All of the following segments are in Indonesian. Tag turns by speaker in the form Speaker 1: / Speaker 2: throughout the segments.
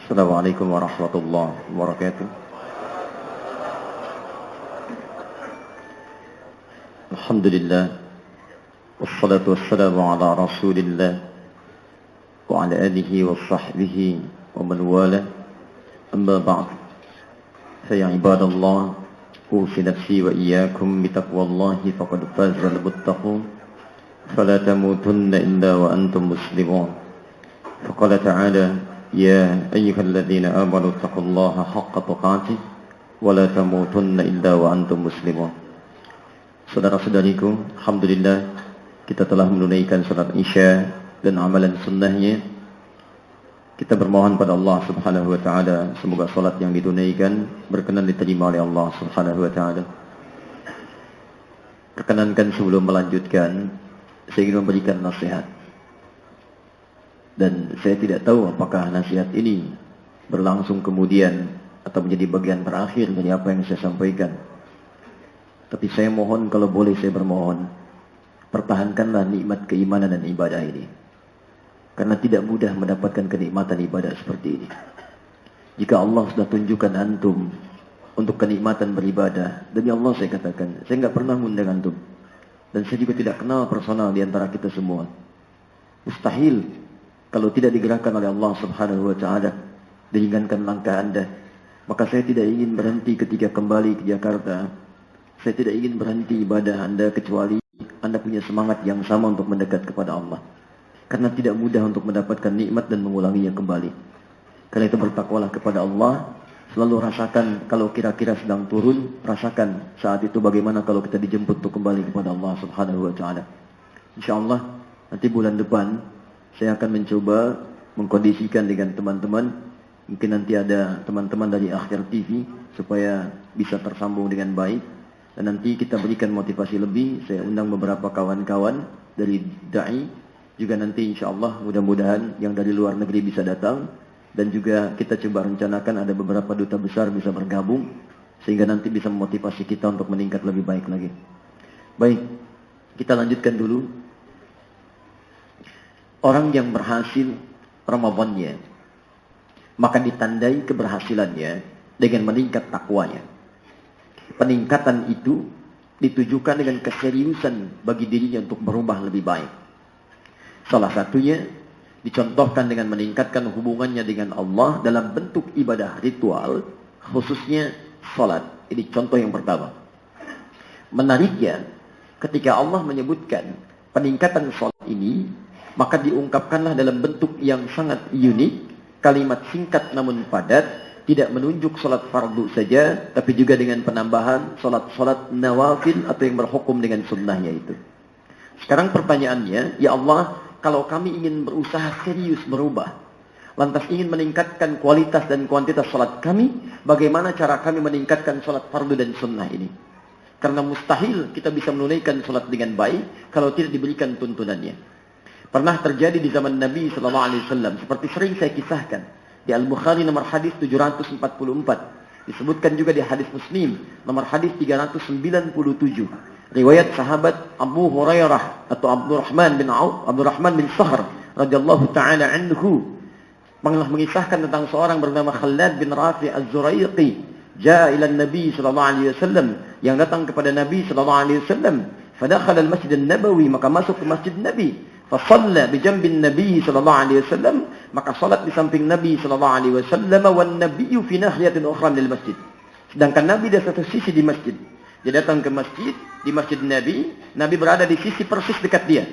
Speaker 1: Assalamualaikum warahmatullahi wabarakatuh. Alhamdulillah, wassalatu wassalamu ala rasulillah wa ala alihi wa sahbihi wa man wala, amma ba'd. Fa ya ibadallah, usi nafsi wa iyyakum bitaqwallahi faqad fazal muttaqun, fala tamutunna illa wa antum muslimun. Faqala ta'ala: يا أيها الذين آمنوا اتقوا الله حق تقاته ولا تموتن إلا وأنتم مسلمون. Saudara-saudariku, alhamdulillah kita telah menunaikan salat Isya dan amalan sunnahnya. Kita bermohon pada Allah Subhanahu wa taala semoga salat yang ditunaikan berkenan diterima oleh Allah Subhanahu wa taala. Perkenankan sebelum melanjutkan saya ingin memberikan nasihat. Dan saya tidak tahu apakah nasihat ini berlangsung kemudian atau menjadi bagian terakhir dari apa yang saya sampaikan. Tapi saya mohon, kalau boleh saya bermohon, pertahankanlah nikmat keimanan dan ibadah ini. Karena tidak mudah mendapatkan kenikmatan ibadah seperti ini. Jika Allah sudah tunjukkan antum untuk kenikmatan beribadah, demi Allah saya katakan, saya enggak pernah mengundang antum. Dan saya juga tidak kenal personal di antara kita semua. Mustahil kalau tidak digerakkan oleh Allah Subhanahu wa taala, diringankan langkah Anda. Maka saya tidak ingin berhenti ketika kembali ke Jakarta. Saya tidak ingin berhenti ibadah Anda kecuali Anda punya semangat yang sama untuk mendekat kepada Allah. Karena tidak mudah untuk mendapatkan nikmat dan mengulanginya kembali. Karena itu bertakwalah kepada Allah. Selalu rasakan kalau kira-kira sedang turun, rasakan saat itu bagaimana kalau kita dijemput untuk kembali kepada Allah Subhanahu wa taala. InsyaAllah nanti bulan depan saya akan mencoba mengkondisikan dengan teman-teman. Mungkin nanti ada teman-teman dari Akhir TV supaya bisa tersambung dengan baik. Dan nanti kita berikan motivasi lebih. Saya undang beberapa kawan-kawan dari da'i. Juga nanti insyaAllah mudah-mudahan yang dari luar negeri bisa datang. Dan juga kita coba rencanakan ada beberapa duta besar bisa bergabung. Sehingga nanti bisa memotivasi kita untuk meningkat lebih baik lagi. Baik, kita lanjutkan dulu. Orang yang berhasil Ramadannya, maka ditandai keberhasilannya dengan meningkat takwanya. Peningkatan itu ditujukan dengan keseriusan bagi dirinya untuk berubah lebih baik. Salah satunya dicontohkan dengan meningkatkan hubungannya dengan Allah dalam bentuk ibadah ritual, khususnya salat. Ini contoh yang pertama. Menariknya, ketika Allah menyebutkan peningkatan salat ini, maka diungkapkanlah dalam bentuk yang sangat unik, kalimat singkat namun padat, tidak menunjuk salat fardu saja, tapi juga dengan penambahan salat-salat nawafil atau yang berhukum dengan sunnahnya itu. Sekarang pertanyaannya, ya Allah, kalau kami ingin berusaha serius berubah, lantas ingin meningkatkan kualitas dan kuantitas salat kami, bagaimana cara kami meningkatkan salat fardu dan sunnah ini? Karena mustahil kita bisa menunaikan salat dengan baik kalau tidak diberikan tuntunannya. Pernah terjadi di zaman Nabi sallallahu alaihi wasallam, seperti sering saya kisahkan di Al-Bukhari nomor hadis 744, disebutkan juga di hadis Muslim nomor hadis 397, riwayat sahabat Abu Hurairah atau Abdurrahman bin Sahr radhiyallahu taala anhu, mengisahkan tentang seorang bernama Khalad bin Rafi' Az-Zuraiqi, jaa ila Nabi sallallahu alaihi wasallam, yang datang kepada Nabi sallallahu alaihi wasallam, fadakhala al-Masjid an-Nabawi, maka masuk ke Masjid Nabi. Fasalla bi jambin Nabi sallallahu alaihi wasallam, maka salat di samping Nabi sallallahu alaihi wasallam, wan nabiyyu fi nahiyatin ukhra lil masjid. Sedangkan Nabi di satu sisi di masjid. Dia datang ke masjid, di masjid Nabi, Nabi berada di sisi persis dekat dia.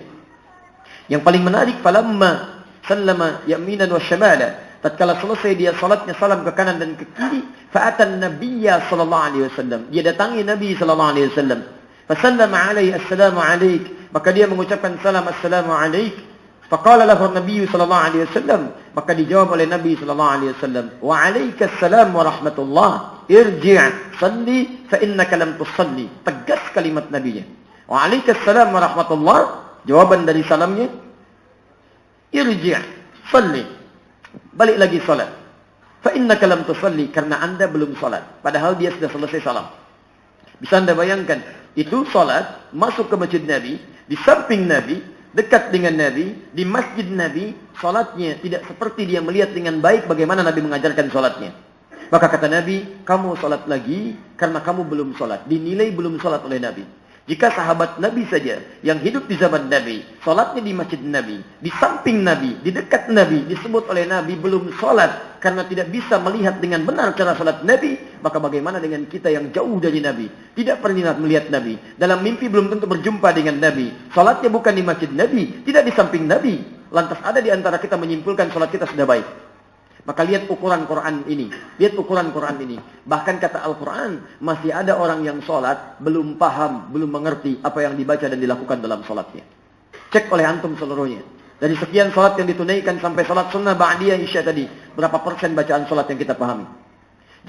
Speaker 1: Yang paling menarik, falamma sallama yaminan wa shamala, tatkala selesai dia salatnya salam ke kanan dan ke kiri, fa'atan nabiyya sallallahu alaihi wasallam, dia datangi Nabi sallallahu alaihi wasallam. Fasallama alaihi, assalamu alaik, maka dia mengucapkan salam, assalamu alaik. Faqala lahu Nabi sallallahu alaihi wasallam, maka dijawab oleh Nabi sallallahu alaihi wasallam, wa alaikassalam wa rahmatullah, irji' salli fa innaka lam tusalli. Tegas kalimat Nabinya. Wa alaikassalam wa rahmatullah, jawaban dari salamnya, irji' salli, balik lagi salat. Fa innaka lam tusalli, karena Anda belum salat, padahal dia sudah selesai salam. Bisa Anda bayangkan, itu salat, masuk ke masjid Nabi, di samping Nabi, dekat dengan Nabi, di masjid Nabi, salatnya tidak seperti dia melihat dengan baik bagaimana Nabi mengajarkan salatnya. Maka kata Nabi, kamu salat lagi karena kamu belum salat. Dinilai belum salat oleh Nabi. Jika sahabat Nabi saja yang hidup di zaman Nabi, salatnya di masjid Nabi, di samping Nabi, di dekat Nabi, disebut oleh Nabi belum salat karena tidak bisa melihat dengan benar cara salat Nabi, maka bagaimana dengan kita yang jauh dari Nabi, tidak pernah melihat Nabi, dalam mimpi belum tentu berjumpa dengan Nabi, salatnya bukan di masjid Nabi, tidak di samping Nabi, lantas ada di antara kita menyimpulkan salat kita sudah baik. Maka lihat ukuran Quran ini. Lihat ukuran Quran ini. Bahkan kata Al-Quran, masih ada orang yang sholat, belum paham, belum mengerti apa yang dibaca dan dilakukan dalam sholatnya. Cek oleh antum seluruhnya. Dari sekian sholat yang ditunaikan sampai sholat sunnah ba'diyah isya tadi, berapa persen bacaan sholat yang kita pahami?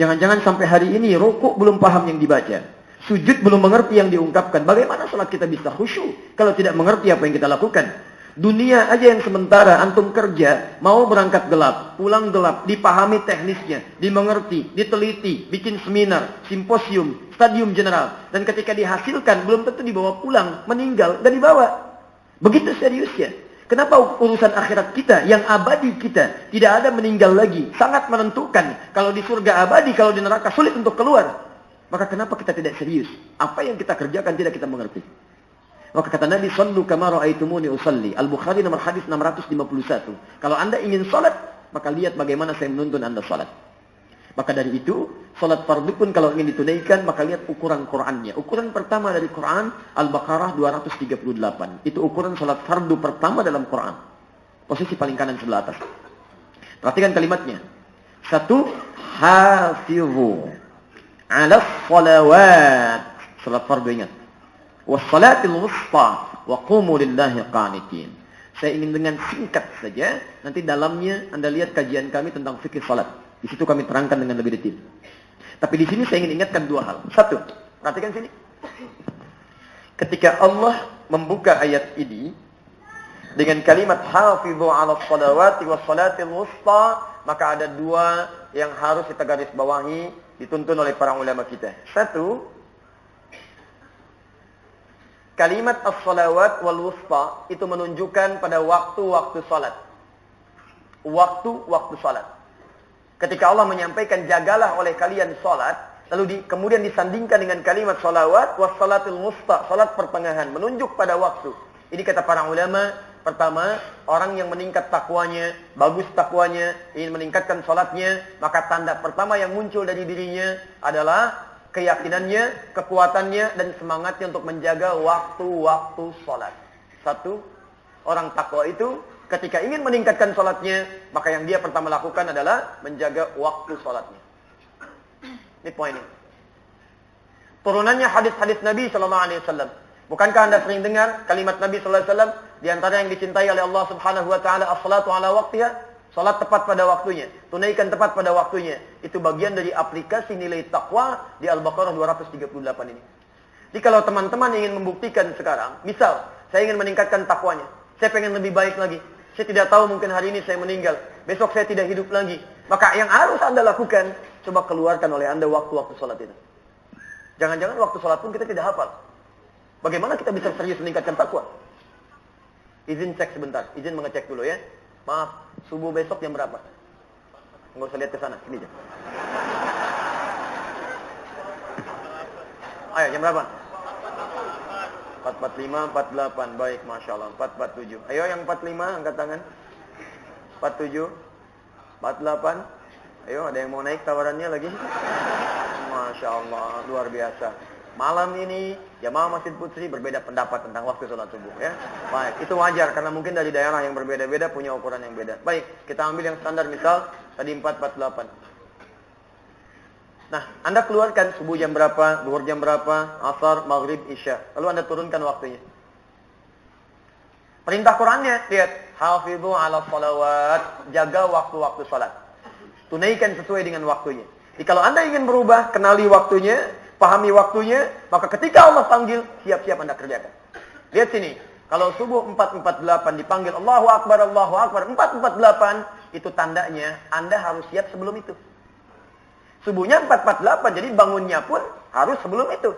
Speaker 1: Jangan-jangan sampai hari ini, rukuk belum paham yang dibaca. Sujud belum mengerti yang diungkapkan. Bagaimana sholat kita bisa khusyuk kalau tidak mengerti apa yang kita lakukan? Dunia aja yang sementara, antum kerja, mau berangkat gelap, pulang gelap, dipahami teknisnya, dimengerti, diteliti, bikin seminar, simposium, stadium general. Dan ketika dihasilkan, belum tentu dibawa pulang, meninggal, dan dibawa. Begitu seriusnya. Kenapa urusan akhirat kita, yang abadi kita, tidak ada meninggal lagi, sangat menentukan. Kalau di surga abadi, kalau di neraka sulit untuk keluar. Maka kenapa kita tidak serius? Apa yang kita kerjakan tidak kita mengerti. Maka kata Nabi, "Shallu kama ra'aitumuni usalli." Al-Bukhari nomor hadis 651. Kalau Anda ingin salat, maka lihat bagaimana saya menuntun Anda salat. Maka dari itu, salat fardu pun kalau ingin ditunaikan, maka lihat ukuran Qur'annya. Ukuran pertama dari Quran, Al-Baqarah 238. Itu ukuran salat fardu pertama dalam Quran. Posisi paling kanan sebelah atas. Perhatikan kalimatnya. 1. Hafizu 'ala shalawat. Salat fardu ingat. Wassalatil wusta wa qumu lillahi qanitin. Saya ingin dengan singkat saja, nanti dalamnya Anda lihat kajian kami tentang fikih salat. Di situ kami terangkan dengan lebih detail. Tapi di sini saya ingin ingatkan dua hal. Satu, perhatikan sini. Ketika Allah membuka ayat ini dengan kalimat hafizu 'ala shalawati wassalatil wusta, maka ada dua yang harus kita garis bawahi, dituntun oleh para ulama kita. Satu, kalimat as-salawat wal wusta itu menunjukkan pada waktu-waktu salat. Waktu-waktu salat. Ketika Allah menyampaikan jagalah oleh kalian salat, lalu kemudian disandingkan dengan kalimat salawat was salatil wusta, salat pertengahan, menunjuk pada waktu. Ini kata para ulama, pertama, orang yang meningkat takwanya, bagus takwanya, ingin meningkatkan salatnya, maka tanda pertama yang muncul dari dirinya adalah keyakinannya, kekuatannya, dan semangatnya untuk menjaga waktu-waktu sholat. Satu, orang takwa itu ketika ingin meningkatkan sholatnya, maka yang dia pertama lakukan adalah menjaga waktu sholatnya. Ini poinnya. Turunannya hadis-hadis Nabi SAW. Bukankah Anda sering dengar kalimat Nabi SAW? Di antara yang dicintai oleh Allah Subhanahu Wa Taala, as-salatu ala waqtiha. Salat tepat pada waktunya, tunaikan tepat pada waktunya. Itu bagian dari aplikasi nilai takwa di Al-Baqarah 238 ini. Jadi kalau teman-teman ingin membuktikan sekarang, misal saya ingin meningkatkan takwanya, saya pengen lebih baik lagi, saya tidak tahu mungkin hari ini saya meninggal, besok saya tidak hidup lagi, maka yang harus Anda lakukan, coba keluarkan oleh Anda waktu-waktu salat itu. Jangan-jangan waktu salat pun kita tidak hafal. Bagaimana kita bisa serius meningkatkan takwa? Izin cek sebentar, izin mengecek dulu ya. Maaf, subuh besok jam berapa? Nggak usah lihat ke sana, sini aja. Ayo, jam berapa? 4.45, 48. Baik, Masya Allah. 4.47. Ayo yang 45, angkat tangan. 47, 48. Ayo, ada yang mau naik tawarannya lagi? Masya Allah, luar biasa. Malam ini jamaah Masjid Putri berbeda pendapat tentang waktu sholat subuh ya. Baik, itu wajar karena mungkin dari daerah yang berbeda-beda punya ukuran yang beda. Baik, kita ambil yang standar misal tadi 4.48. Nah, Anda keluarkan subuh jam berapa, zuhur jam berapa, asar, maghrib, isya. Lalu Anda turunkan waktunya. Perintah Qurannya, lihat, hafizu 'ala shalawat, jaga waktu-waktu salat. Tunaikan sesuai dengan waktunya. Jadi kalau Anda ingin berubah, kenali waktunya, pahami waktunya, maka ketika Allah panggil, siap-siap Anda kerjakan. Lihat sini, kalau subuh 4.48 dipanggil Allahu Akbar, 4.48, itu tandanya Anda harus siap sebelum itu. Subuhnya 4.48, jadi bangunnya pun harus sebelum itu.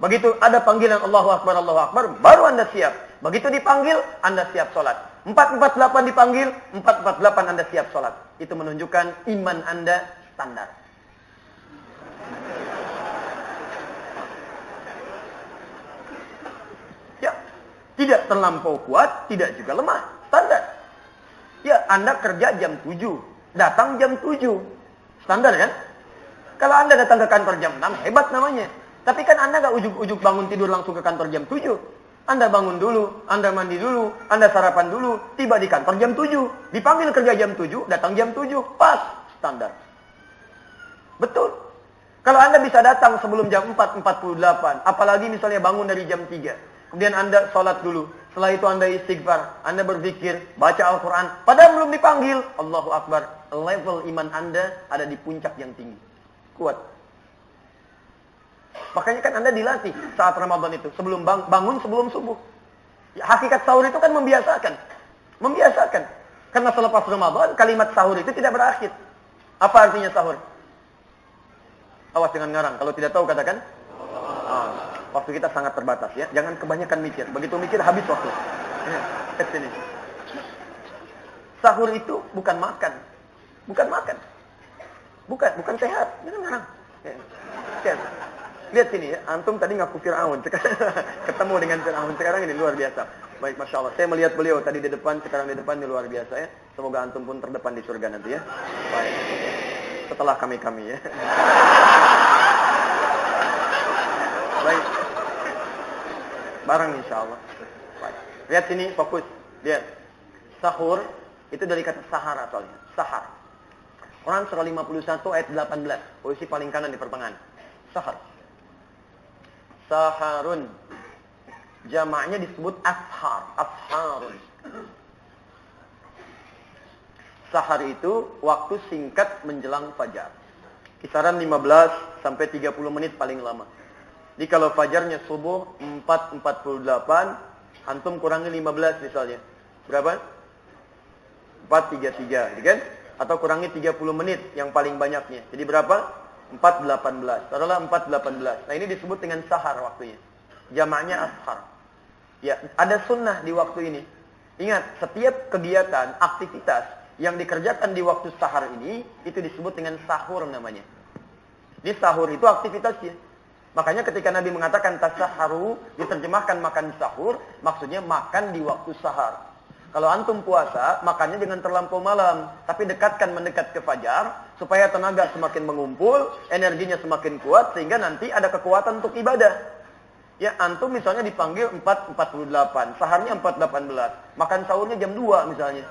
Speaker 1: Begitu ada panggilan Allahu Akbar, baru Anda siap.
Speaker 2: Begitu dipanggil, Anda siap sholat. 448 dipanggil, 448 Anda siap sholat. Itu menunjukkan iman Anda standar. Ya, tidak terlampau kuat, tidak juga lemah. Standar. Ya, Anda kerja jam 7, datang jam 7. Standar kan? Kalau Anda datang ke kantor jam 6, hebat namanya. Tapi kan Anda nggak ujuk-ujuk bangun tidur langsung ke kantor jam 7. Anda bangun dulu, Anda mandi dulu, Anda sarapan dulu, tiba di kantor jam 7. Dipanggil kerja jam 7, datang jam 7. Pas, standar. Betul. Kalau Anda bisa datang sebelum jam 4.48, apalagi misalnya bangun dari jam 3. Kemudian Anda sholat dulu. Setelah itu Anda istighfar, Anda berzikir, baca Al-Quran. Padahal belum dipanggil. Allahu Akbar. Level iman Anda ada di puncak yang tinggi. Kuat. Makanya kan Anda dilatih saat Ramadan itu. Sebelum bangun sebelum subuh. Ya, hakikat sahur itu kan membiasakan. Membiasakan. Karena selepas Ramadan, kalimat sahur itu tidak berakhir. Apa artinya sahur? Awas dengan ngarang. Kalau tidak tahu katakan. Waktu kita sangat terbatas ya. Jangan kebanyakan mikir. Begitu mikir habis waktu. Ke sini. Sahur itu bukan makan. Bukan makan. Bukan sehat. Jangan ngarang. Ya. Lihat sini ya. Antum tadi ngaku Fir'aun. Ketemu dengan Fir'aun. Sekarang ini luar biasa. Baik, Masya Allah. Saya melihat beliau tadi di depan. Sekarang di depan ini luar biasa ya. Semoga antum pun terdepan di surga nanti ya. Baik. Setelah kami ya. Baik. Barang insya Allah. Baik. Lihat sini, fokus. Lihat. Sahur, itu dari kata sahar asalnya. Sahar. Quran surah 51 ayat 18. Posisi paling kanan di pertengahan. Sahar. Saharun. Jamaknya disebut ashar. Asharun. Sahar itu waktu singkat menjelang fajar. Kisaran 15 sampai 30 menit paling lama. Jadi kalau fajarnya subuh 4.48, antum kurangi 15 misalnya. Berapa? 4.33, gitu kan? Atau kurangi 30 menit yang paling banyaknya. Jadi berapa? 4.18. Taruhlah 4.18. Nah, ini disebut dengan sahar waktunya. Jamaknya ashar. Ya, ada sunnah di waktu ini. Ingat, setiap kegiatan, aktivitas yang dikerjakan di waktu sahar ini, itu disebut dengan sahur namanya. Di sahur itu aktivitasnya. Makanya ketika Nabi mengatakan tasaharu, diterjemahkan makan sahur, maksudnya makan di waktu sahar. Kalau antum puasa, makannya jangan terlampau malam, tapi mendekat ke fajar, supaya tenaga semakin mengumpul, energinya semakin kuat, sehingga nanti ada kekuatan untuk ibadah. Ya, antum misalnya dipanggil 4.48, saharnya 4.18, makan sahurnya jam 2 misalnya.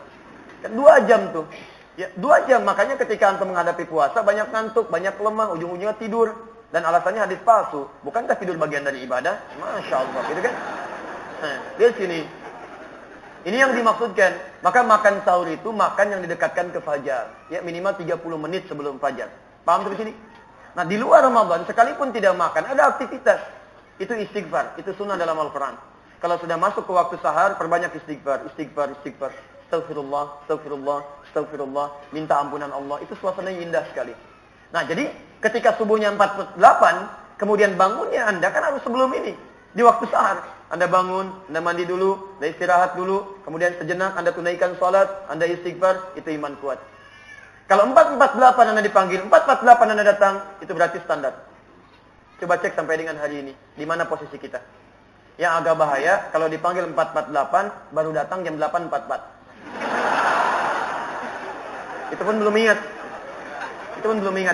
Speaker 2: Kan 2 jam tuh. Ya, 2 jam, makanya ketika antum menghadapi puasa, banyak ngantuk, banyak lemah, ujung-ujungnya tidur. Dan alasannya hadis palsu. Bukankah tidur bagian dari ibadah? Masya Allah, gitu kan? Nah, lihat sini. Ini yang dimaksudkan. Maka makan sahur itu makan yang didekatkan ke fajar. Ya, minimal 30 menit sebelum fajar. Paham tuh di sini? Nah, di luar Ramadan, sekalipun tidak makan, ada aktivitas. Itu istighfar. Itu sunnah dalam Al-Quran. Kalau sudah masuk ke waktu sahar, perbanyak istighfar. Istighfar. Astaghfirullah, astaghfirullah, astaghfirullah. Minta ampunan Allah. Itu suasananya indah sekali. Nah, jadi ketika subuhnya 4.48, kemudian bangunnya Anda kan harus sebelum ini. Di waktu sahar. Anda bangun, Anda mandi dulu, Anda istirahat dulu, kemudian sejenak Anda tunaikan sholat, Anda istighfar, itu iman kuat. Kalau 4.48 Anda dipanggil, 4.48 Anda datang, itu berarti standar. Coba cek sampai dengan hari ini, di mana posisi kita. Yang agak bahaya, kalau dipanggil 4.48, baru datang jam 8.44. Itu pun belum ingat.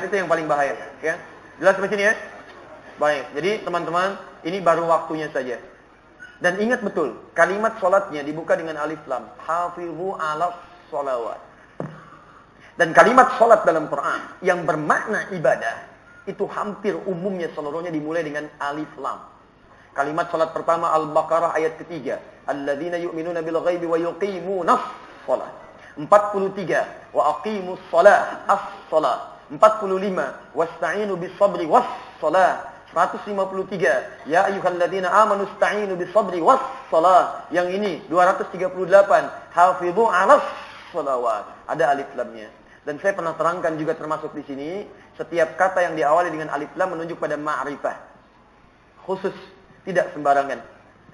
Speaker 2: Itu yang paling bahaya. Ya. Jelas sampai sini ya? Baik, jadi teman-teman, ini baru waktunya saja. Dan ingat betul, kalimat sholatnya dibuka dengan alif lam. Hafizu ala sholawat. Dan kalimat sholat dalam Quran yang bermakna ibadah, itu hampir umumnya seluruhnya dimulai dengan alif lam. Kalimat sholat pertama Al-Baqarah ayat ketiga. Alladzina yu'minuna bil ghaibi wa yuqimunas sholat. 43. Wa aqimus sholat. As-sholat. 45. Wasta'inu bis sabri was sholat. 153. Ya ayyuhalladzina amanu ista'inu bis sabri was sholat. Yang ini 238. Hafizu 'alas sholawat. Ada alif lamnya. Dan saya pernah terangkan juga termasuk di sini, setiap kata yang diawali dengan alif lam menunjuk pada ma'rifah. Khusus, tidak sembarangan.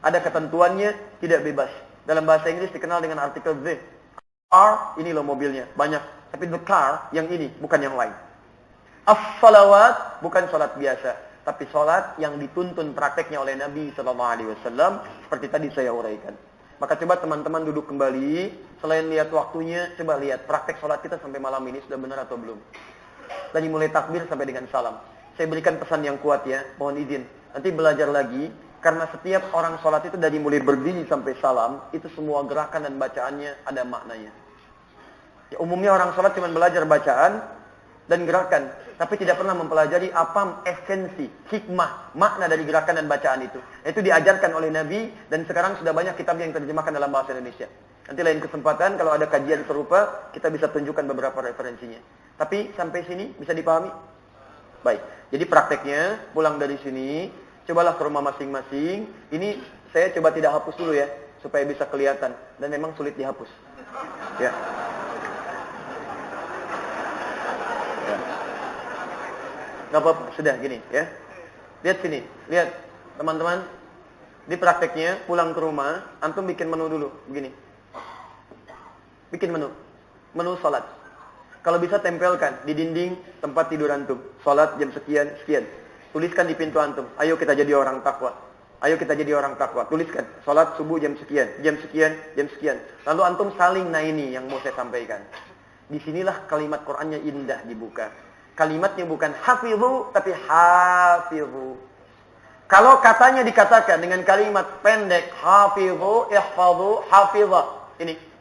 Speaker 2: Ada ketentuannya, tidak bebas. Dalam bahasa Inggris dikenal dengan artikel the. Car, ini loh mobilnya, banyak. Tapi the car, yang ini, bukan yang lain. As-salawat, bukan salat biasa. Tapi salat yang dituntun prakteknya oleh Nabi SAW. Seperti tadi saya uraikan. Maka coba teman-teman duduk kembali. Selain lihat waktunya, coba lihat praktek salat kita sampai malam ini sudah benar atau belum. Dari mulai takbir sampai dengan salam. Saya berikan pesan yang kuat ya, mohon izin. Nanti belajar lagi. Karena setiap orang sholat itu dari mulai berdiri sampai salam, itu semua gerakan dan bacaannya ada maknanya. Ya, umumnya orang sholat cuma belajar bacaan dan gerakan. Tapi tidak pernah mempelajari apa esensi, hikmah, makna dari gerakan dan bacaan itu. Itu diajarkan oleh Nabi dan sekarang sudah banyak kitab yang terjemahkan dalam bahasa Indonesia. Nanti lain kesempatan kalau ada kajian serupa, kita bisa tunjukkan beberapa referensinya. Tapi sampai sini bisa dipahami? Baik, jadi prakteknya pulang dari sini, cobalah ke rumah masing-masing. Ini saya coba tidak hapus dulu ya, supaya bisa kelihatan. Dan memang sulit dihapus. Ya. Ya. Gak apa-apa, sudah gini ya. Lihat sini, lihat teman-teman. Di prakteknya pulang ke rumah, antum bikin menu dulu, begini. Bikin menu. Menu salat. Kalau bisa tempelkan di dinding tempat tidur antum. Salat jam sekian, sekian. Tuliskan di pintu antum. Ayo kita jadi orang takwa. Ayo kita jadi orang takwa. Tuliskan. Salat subuh jam sekian, jam sekian, jam sekian. Lalu antum saling ini yang mau saya sampaikan. Disinilah kalimat Qur'annya indah dibuka. Kalimatnya bukan hafizu, tapi hafizu. Kalau katanya dikatakan dengan kalimat pendek, hafizu, ihfazu, hafizah. Ini.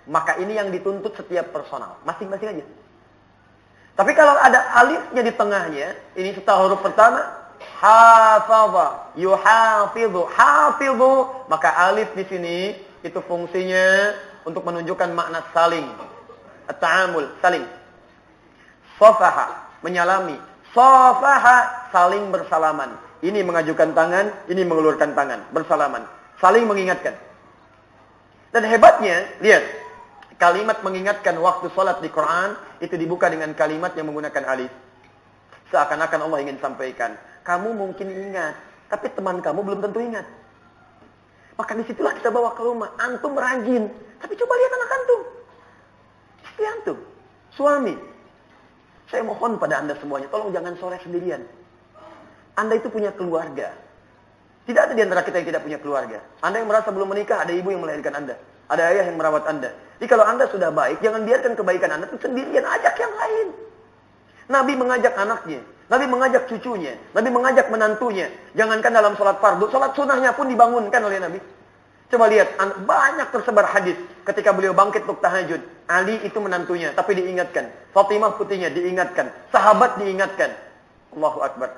Speaker 2: Maka ini yang dituntut setiap personal. Masing-masing aja. Tapi kalau ada alifnya di tengahnya, ini setelah huruf pertama, hafaza, yuhafizu, hafizu, maka alif di sini itu fungsinya untuk menunjukkan makna saling. At-ta'amul, saling. Safaha, menyalami. Safaha, saling bersalaman. Ini mengajukan tangan, ini mengelurkan tangan, bersalaman. Saling mengingatkan. Dan hebatnya, lihat. Kalimat mengingatkan waktu sholat di Quran itu dibuka dengan kalimat yang menggunakan alif. Seakan-akan Allah ingin sampaikan, kamu mungkin ingat, tapi teman kamu belum tentu ingat. Maka disitulah kita bawa ke rumah. Antum rajin, tapi coba lihat anak antum. Istri antum, suami. Saya mohon pada anda semuanya, tolong jangan sore sendirian. Anda itu punya keluarga. Tidak ada di antara kita yang tidak punya keluarga. Anda yang merasa belum menikah, ada ibu yang melahirkan anda. Ada ayah yang merawat anda. Jadi kalau anda sudah baik, jangan biarkan kebaikan anda itu sendirian, ajak yang lain. Nabi mengajak anaknya. Nabi mengajak cucunya. Nabi mengajak menantunya. Jangankan dalam sholat fardu, sholat sunnahnya pun dibangunkan oleh Nabi. Coba lihat, banyak tersebar hadis ketika beliau bangkit untuk tahajud. Ali itu menantunya, tapi diingatkan. Fatimah putrinya diingatkan. Sahabat diingatkan. Allahu Akbar.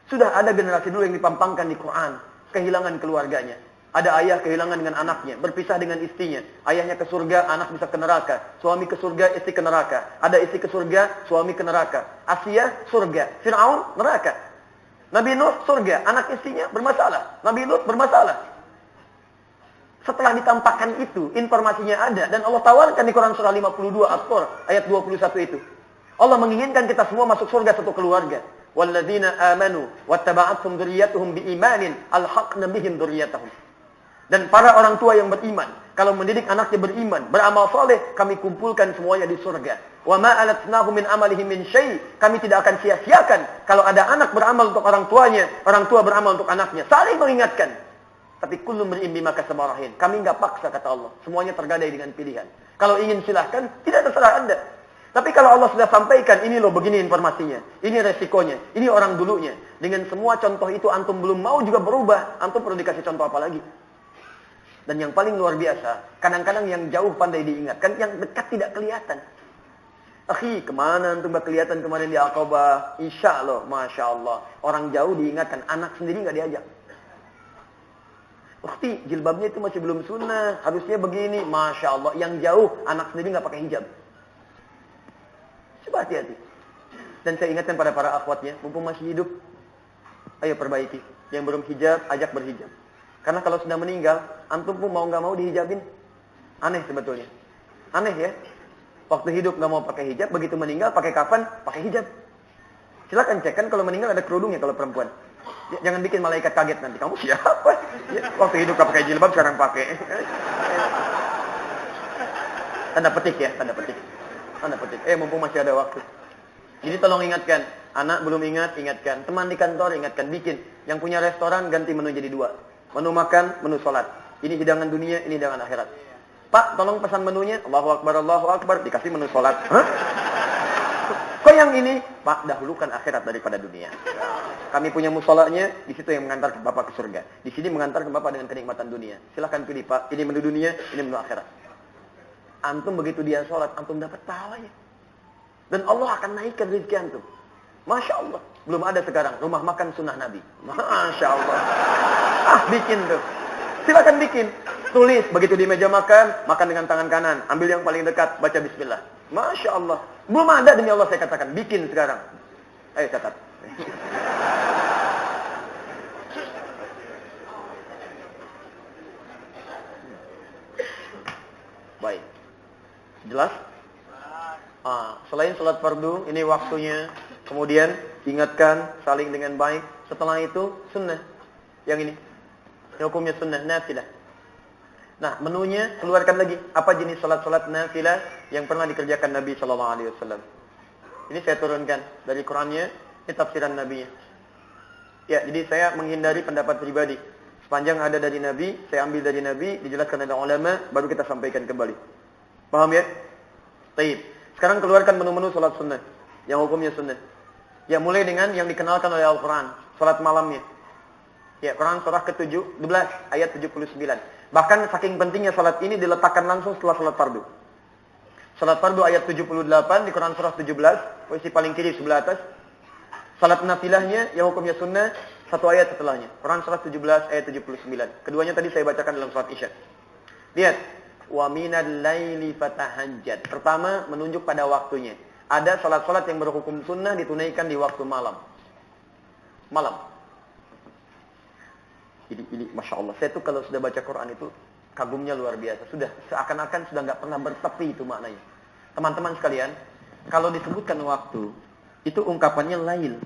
Speaker 2: Sudah ada generasi dulu yang dipampangkan di Quran. Kehilangan keluarganya. Ada ayah kehilangan dengan anaknya, berpisah dengan istrinya. Ayahnya ke surga, anak bisa ke neraka. Suami ke surga, istri ke neraka. Ada istri ke surga, suami ke neraka. Asia, surga. Fir'aun, neraka. Nabi Nuh, surga. Anak istrinya bermasalah. Nabi Lut, bermasalah. Setelah ditampakkan itu, informasinya ada. Dan Allah tawarkan di Quran surah 52, At-Tur, ayat 21 itu. Allah menginginkan kita semua masuk surga satu keluarga. Walladzina amanu, wattaba'athum dzurriyyatuhum biimanin, alhaqna bihim dzurriyyatahum. Dan para orang tua yang beriman, kalau mendidik anaknya beriman, beramal soleh, kami kumpulkan semuanya di surga. Wa ma alatnahu min amalihim min syai'. Kami tidak akan sia-siakan kalau ada anak beramal untuk orang tuanya, orang tua beramal untuk anaknya. Saling mengingatkan. Tapi kullu mri'in bima kasaba rahin. Kami enggak paksa kata Allah. Semuanya tergadai dengan pilihan. Kalau ingin silahkan, tidak terserah Anda. Tapi kalau Allah sudah sampaikan, ini loh begini informasinya. Ini resikonya. Ini orang dulunya. Dengan semua contoh itu antum belum mau juga berubah. Antum perlu dikasih contoh apa lagi? Dan yang paling luar biasa, kadang-kadang yang jauh pandai diingatkan, yang dekat tidak kelihatan. Akhi, kemana antum gak kelihatan kemarin di Aqabah? Insya Allah, Masya Allah. Orang jauh diingatkan, anak sendiri gak diajak. Ukhti, jilbabnya itu masih belum sunnah, harusnya begini. Masya Allah, yang jauh, anak sendiri gak pakai hijab. Coba hati-hati. Dan saya ingatkan pada para akhwatnya, mumpung masih hidup, ayo perbaiki. Yang belum hijab, ajak berhijab. Karena kalau sudah meninggal, antum pun mau nggak mau dihijabin. Aneh sebetulnya. Aneh ya. Waktu hidup nggak mau pakai hijab, begitu meninggal pakai kafan, pakai hijab. Silakan cek kan kalau meninggal ada kerudungnya kalau perempuan. Jangan bikin malaikat kaget nanti. Kamu siapa? Ya, waktu hidup gak pakai jilbab, sekarang pakai. Tanda petik ya, tanda petik. Tanda petik. Mumpung masih ada waktu. Jadi tolong ingatkan. Anak belum ingat, ingatkan. Teman di kantor, ingatkan. Bikin. Yang punya restoran, ganti menu jadi 2. Menu makan, menu sholat. Ini hidangan dunia, ini hidangan akhirat. Pak, tolong pesan menunya. Allahu Akbar, Allahu Akbar. Dikasih menu sholat. Hah? Kok yang ini? Pak, dahulukan akhirat daripada dunia. Kami punya musolanya, di situ yang mengantar Bapak ke surga. Di sini mengantarkan Bapak dengan kenikmatan dunia. Silahkan pilih, Pak. Ini menu dunia, ini menu akhirat. Antum begitu dia sholat, antum dapat pahalanya. Dan Allah akan naikkan rezeki antum. Masya Allah. Belum ada sekarang rumah makan sunnah Nabi. Masya Allah. Bikin tuh. Silahkan bikin. Tulis, begitu di meja makan, makan dengan tangan kanan. Ambil yang paling dekat, baca bismillah. Masya Allah. Belum ada, demi Allah saya katakan. Bikin sekarang. Ayo catat. Baik. Jelas? Selain sholat fardu, ini waktunya. Kemudian ingatkan, saling dengan baik. Setelah itu, sunnah. Yang ini. Hukumnya sunnah, nafilah. Nah, menunya keluarkan lagi. Apa jenis salat-salat nafilah yang pernah dikerjakan Nabi SAW. Ini saya turunkan dari Qurannya, ini tafsiran Nabi-nya. Ya, jadi saya menghindari pendapat pribadi. Sepanjang ada dari Nabi, saya ambil dari Nabi, dijelaskan oleh ulama, baru kita sampaikan kembali. Paham ya? Baik. Sekarang keluarkan menu-menu salat sunnah, yang hukumnya sunnah. Ya, mulai dengan yang dikenalkan oleh Al-Quran, salat malamnya. Ya, Quran surah ke-12 ayat 79. Bahkan saking pentingnya salat ini diletakkan langsung setelah salat fardu. Salat fardu ayat 78 di Quran surah 17, posisi paling kiri sebelah atas. Salat nafilahnya yang hukumnya sunnah, satu ayat setelahnya. Quran surah 17 ayat 79. Keduanya tadi saya bacakan dalam salat Isya. Lihat, wa minal laili fatahajjad. Pertama, menunjuk pada waktunya. Ada salat-salat yang berhukum sunnah ditunaikan di waktu malam. Malam. Ini Masya Allah. Saya tuh kalau sudah baca Quran itu kagumnya luar biasa. Sudah seakan-akan sudah nggak pernah bertepi itu maknanya. Teman-teman sekalian, kalau disebutkan waktu, itu ungkapannya lail.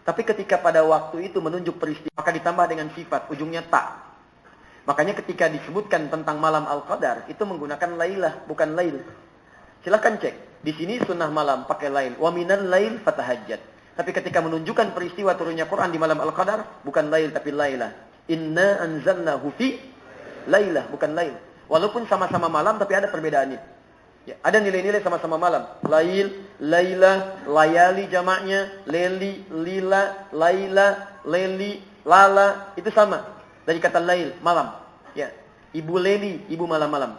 Speaker 2: Tapi ketika pada waktu itu menunjuk peristiwa, maka ditambah dengan sifat, ujungnya tak. Makanya ketika disebutkan tentang malam Al-Qadar, itu menggunakan lailah, bukan lail. Silahkan cek. Di sini sunnah malam pakai lail. Wa minal lail fatahajjad. Tapi ketika menunjukkan peristiwa turunnya Quran di malam Al-Qadar, bukan lail tapi lailah. Inna anzalnahu fi lailah, bukan lail. Walaupun sama-sama malam tapi ada perbedaannya. Ya, ada nilai-nilai sama-sama malam. Lail, lailah, layali jamaknya, leli, lila, laila, leli, lala, itu sama. Dari kata lail, malam. Ya, ibu leli, ibu malam-malam.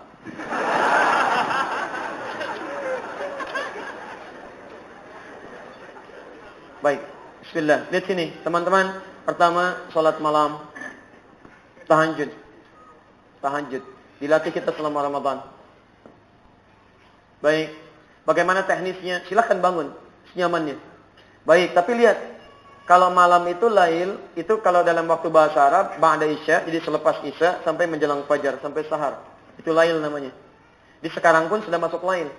Speaker 2: Baik, bismillah. Lihat sini, teman-teman. Pertama, salat malam. Tahajud. Tahajud. Dilatih kita selama Ramadan. Baik. Bagaimana teknisnya? Silahkan bangun. Senyamannya. Baik. Tapi lihat. Kalau malam itu lail. Itu kalau dalam waktu bahasa Arab. Ba'da isya. Jadi selepas isya. Sampai menjelang fajar. Sampai sahar. Itu lail namanya. Di sekarang pun sudah masuk lail.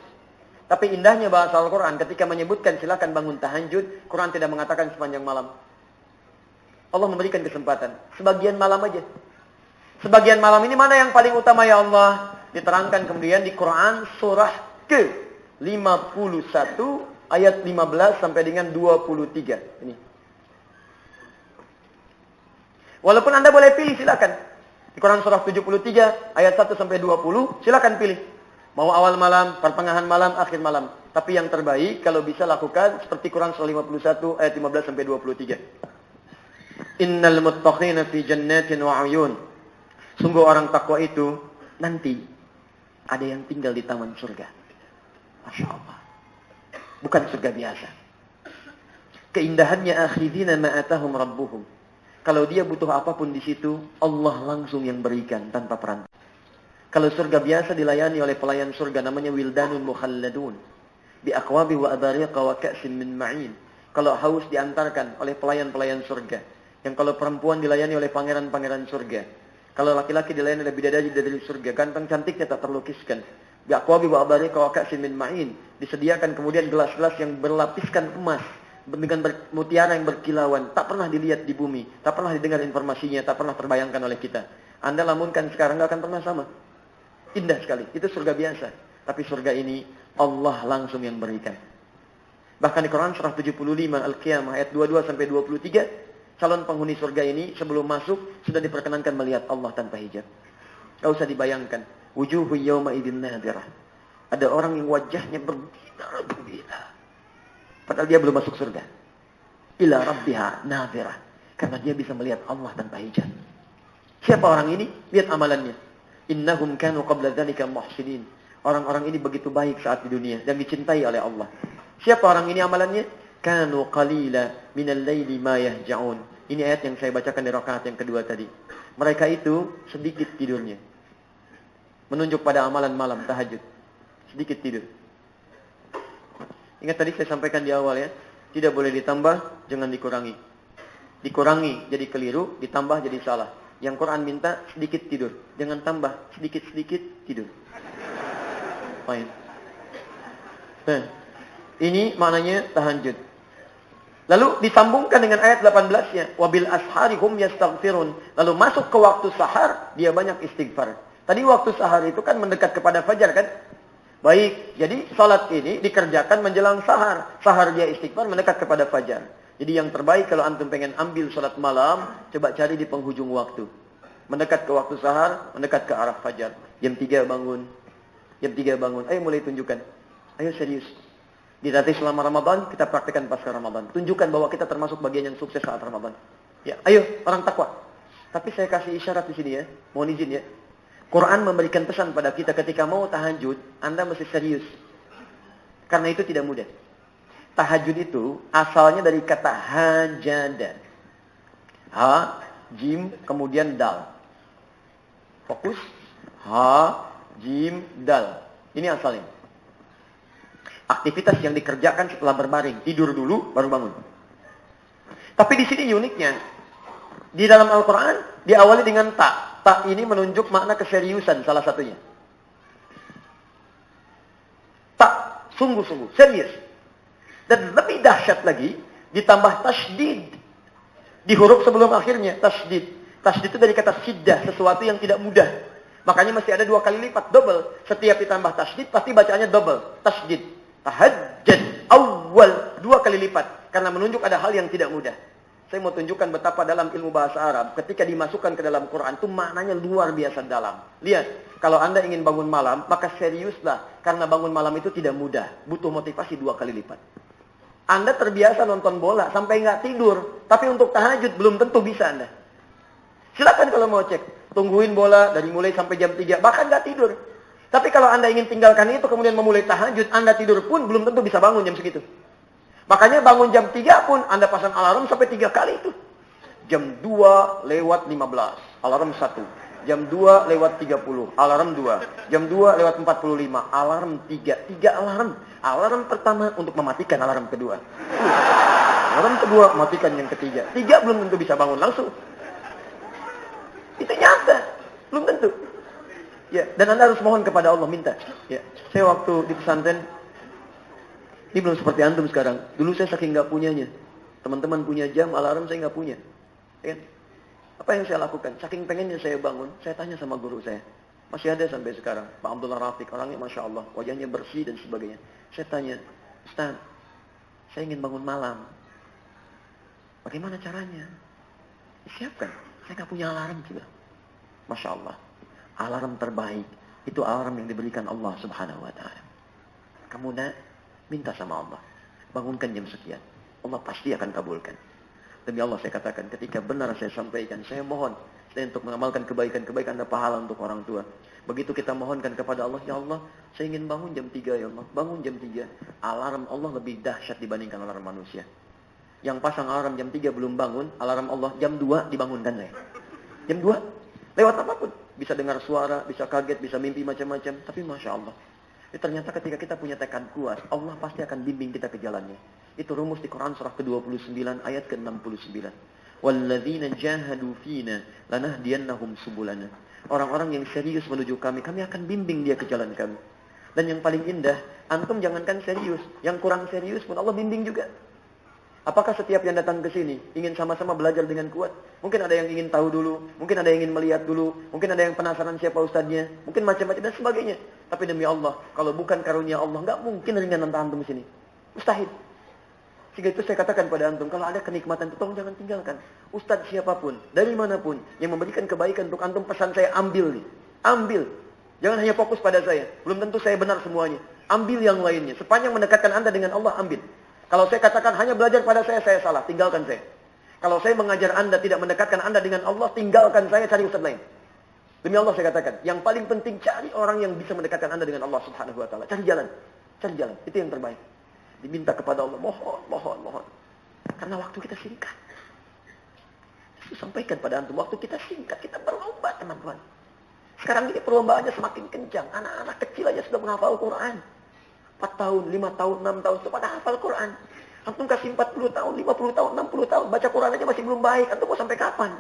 Speaker 2: Tapi indahnya bahasa Al-Quran. Ketika menyebutkan silahkan bangun tahajud. Quran tidak mengatakan sepanjang malam. Allah memberikan kesempatan. Sebagian malam aja. Sebagian malam ini mana yang paling utama ya Allah? Diterangkan kemudian di Quran surah ke-51 ayat 15 sampai dengan 23. Ini. Walaupun Anda boleh pilih silakan. Di Quran surah 73 ayat 1 sampai 20 silakan pilih. Mau awal malam, pertengahan malam, akhir malam. Tapi yang terbaik kalau bisa lakukan seperti Quran surah 51 ayat 15 sampai 23. Innal muttaqina fi jannatin wa 'uyun. Sungguh orang takwa itu nanti ada yang tinggal di taman surga. Masya Allah. Bukan surga biasa. Keindahannya akhidina ma'atahum rabbuhum. Kalau dia butuh apapun di situ, Allah langsung yang berikan tanpa perantara. Kalau surga biasa dilayani oleh pelayan surga namanya wildanun mukhalladun. Bi aqwabi wa abariqa wa ka'sin min ma'in. Kalau haus diantarkan oleh pelayan-pelayan surga. Yang kalau perempuan dilayani oleh pangeran-pangeran surga. Kalau laki-laki dilayani oleh bidadari dari surga, ganteng cantiknya tak terlukiskan. Bi'aqwabi wa abariqa wa ka'sin min ma'in. Disediakan kemudian gelas-gelas yang berlapiskan emas
Speaker 1: dengan mutiara yang berkilauan, tak pernah dilihat di bumi, tak pernah didengar informasinya, tak pernah terbayangkan oleh kita. Anda lamunkan sekarang nggak akan pernah sama. Indah sekali, itu surga biasa. Tapi surga ini Allah langsung yang berikan. Bahkan di Quran surah 75 Al-Qiyamah ayat 22 sampai 23, calon penghuni surga ini sebelum masuk sudah diperkenankan melihat Allah tanpa hijab. Gak usah dibayangkan. Wujuhu yawma idzin nadirah. Ada orang yang wajahnya berbinar-binar. Padahal dia belum masuk surga. Ila rabbiha nadirah. Karena dia bisa melihat Allah tanpa hijab. Siapa orang ini? Lihat amalannya. Innahum kanu qabla dzalika muhsinin. Orang-orang ini begitu baik saat di dunia dan dicintai oleh Allah. Siapa orang ini amalannya? Kanu qalila minal laili ma yahja'un. Ini ayat yang saya bacakan di rakaat yang kedua tadi. Mereka itu sedikit tidurnya. Menunjuk pada amalan malam tahajud. Sedikit tidur. Ingat tadi saya sampaikan di awal ya. Tidak boleh ditambah, jangan dikurangi. Dikurangi jadi keliru, ditambah jadi salah. Yang Quran minta sedikit tidur. Jangan tambah, sedikit-sedikit tidur. Fine. Nah, ini maknanya tahajud. Lalu disambungkan dengan ayat 18-nya. Wabil ashari hum yastaghfirun. Lalu masuk ke waktu sahar, dia banyak istighfar. Tadi waktu sahar itu kan mendekat kepada fajar kan? Baik, jadi salat ini dikerjakan menjelang sahar. Sahar dia istighfar mendekat kepada fajar. Jadi yang terbaik kalau antum pengen ambil salat malam, coba cari di penghujung waktu. Mendekat ke waktu sahar, mendekat ke arah fajar. Jam 3 bangun. Jam 3 bangun. Ayo mulai tunjukkan. Ayo serius. Dilatih selama Ramadan, kita praktekkan pasca Ramadan. Tunjukkan bahwa kita termasuk bagian yang sukses saat Ramadan. Ya, ayo orang takwa. Tapi saya kasih isyarat di sini ya. Mohon izin ya. Quran memberikan pesan pada kita ketika mau tahajud, Anda mesti serius. Karena itu tidak mudah. Tahajud itu asalnya dari kata hajada. Ha, jim, kemudian dal. Fokus. Ha, jim, dal. Ini asalnya. Aktivitas yang dikerjakan setelah berbaring. Tidur dulu, baru bangun. Tapi di sini uniknya. Di dalam Al-Quran, diawali dengan ta. Ta ini menunjuk makna keseriusan salah satunya. Ta, sungguh-sungguh, serius. Dan lebih dahsyat lagi, ditambah tasydid. Di huruf sebelum akhirnya, tasydid. Tasydid itu dari kata siddah, sesuatu yang tidak mudah. Makanya mesti ada 2 kali lipat, double. Setiap ditambah tasydid, pasti bacaannya double. Tasydid. Tahajjud awal 2 kali lipat karena menunjuk ada hal yang tidak mudah. Saya mau tunjukkan betapa dalam ilmu bahasa Arab ketika dimasukkan ke dalam Quran itu maknanya luar biasa dalam. Lihat, kalau Anda ingin bangun malam, maka seriuslah karena bangun malam itu tidak mudah, butuh motivasi 2 kali lipat. Anda terbiasa nonton bola sampai nggak tidur, tapi untuk tahajud belum tentu bisa Anda. Silakan kalau mau cek, tungguin bola dari mulai sampai jam 3, bahkan nggak tidur. Tapi kalau Anda ingin tinggalkan itu, kemudian memulai tahajud, Anda tidur pun belum tentu bisa bangun jam segitu. Makanya bangun jam 3 pun, Anda pasang alarm sampai 3 kali itu. Jam 2:15, alarm 1. Jam 2:30, alarm 2. Jam 2:45, alarm 3. 3 alarm. Alarm pertama untuk mematikan alarm kedua. Alarm kedua, matikan yang ketiga. 3 belum tentu bisa bangun langsung. Itu nyata. Belum tentu. Ya, dan Anda harus mohon kepada Allah, minta. Ya, saya waktu di pesantren, ini belum seperti antum sekarang. Dulu saya saking nggak punyanya. Teman-teman punya jam, alarm, saya nggak punya. Ya. Apa yang saya lakukan? Saking pengennya saya bangun, saya tanya sama guru saya. Masih ada sampai sekarang. Pak Abdullah Rafiq, orangnya Masya Allah. Wajahnya bersih dan sebagainya. Saya tanya, Ustaz, saya ingin bangun malam. Bagaimana caranya? Siapkan. Saya nggak punya alarm juga. Masya Allah. Alarm terbaik itu alarm yang diberikan Allah Subhanahu wa taala. Kamu nak minta sama Allah, bangunkan jam sekian. Allah pasti akan kabulkan. Demi Allah saya katakan, ketika benar saya sampaikan, saya mohon saya untuk mengamalkan kebaikan-kebaikan dan pahala untuk orang tua. Begitu kita mohonkan kepada Allah, ya Allah, saya ingin bangun jam 3 ya Allah. Bangun jam 3. Alarm Allah lebih dahsyat dibandingkan alarm manusia. Yang pasang alarm jam 3 belum bangun, alarm Allah jam 2 dibangunkan saya. Jam 2 lewat apapun. Bisa dengar suara, bisa kaget, bisa mimpi macam-macam. Tapi Masya Allah. Ternyata ketika kita punya tekad kuat, Allah pasti akan bimbing kita ke jalannya. Itu rumus di Quran surah ke-29 ayat ke-69. وَالَّذِينَ جَاهَدُوا فِينَا لَنَهْدِيَنَّهُمْ سُبُلَنَا. Orang-orang yang serius menuju kami akan bimbing dia ke jalan kami. Dan yang paling indah, antum jangankan serius, yang kurang serius pun Allah bimbing juga.
Speaker 2: Apakah setiap yang datang ke sini ingin sama-sama belajar dengan kuat? Mungkin ada yang ingin tahu dulu, mungkin ada yang ingin melihat dulu, mungkin ada yang penasaran siapa ustadznya, mungkin macam-macam dan sebagainya. Tapi demi Allah, kalau bukan karunia Allah, nggak mungkin ringan antum di sini. Mustahil. Sehingga itu saya katakan pada antum, kalau ada kenikmatan itu tolong jangan tinggalkan. Ustadz siapapun, dari manapun, yang memberikan kebaikan untuk antum, pesan saya ambil nih. Ambil. Jangan hanya fokus pada saya. Belum tentu saya benar semuanya. Ambil yang lainnya. Sepanjang mendekatkan anda dengan Allah, ambil. Kalau saya katakan hanya belajar pada saya salah. Tinggalkan saya. Kalau saya mengajar anda tidak mendekatkan anda dengan Allah, tinggalkan saya, cari ustaz lain. Demi Allah saya katakan, yang paling penting cari orang yang bisa mendekatkan anda dengan Allah Subhanahu Wa Taala. Cari jalan. Cari jalan. Itu yang terbaik. Diminta kepada Allah. Mohon. Karena waktu kita singkat. Saya sampaikan pada antum, waktu kita singkat. Kita berlomba teman-teman. Sekarang ini perlombaannya semakin kencang. Anak-anak kecil aja sudah menghafal Quran. 4 tahun, 5 tahun, 6 tahun, itu pada hafal Quran. Antum kasih 40 tahun, 50 tahun, 60 tahun, baca Quran aja masih belum baik. Antum mau sampai kapan?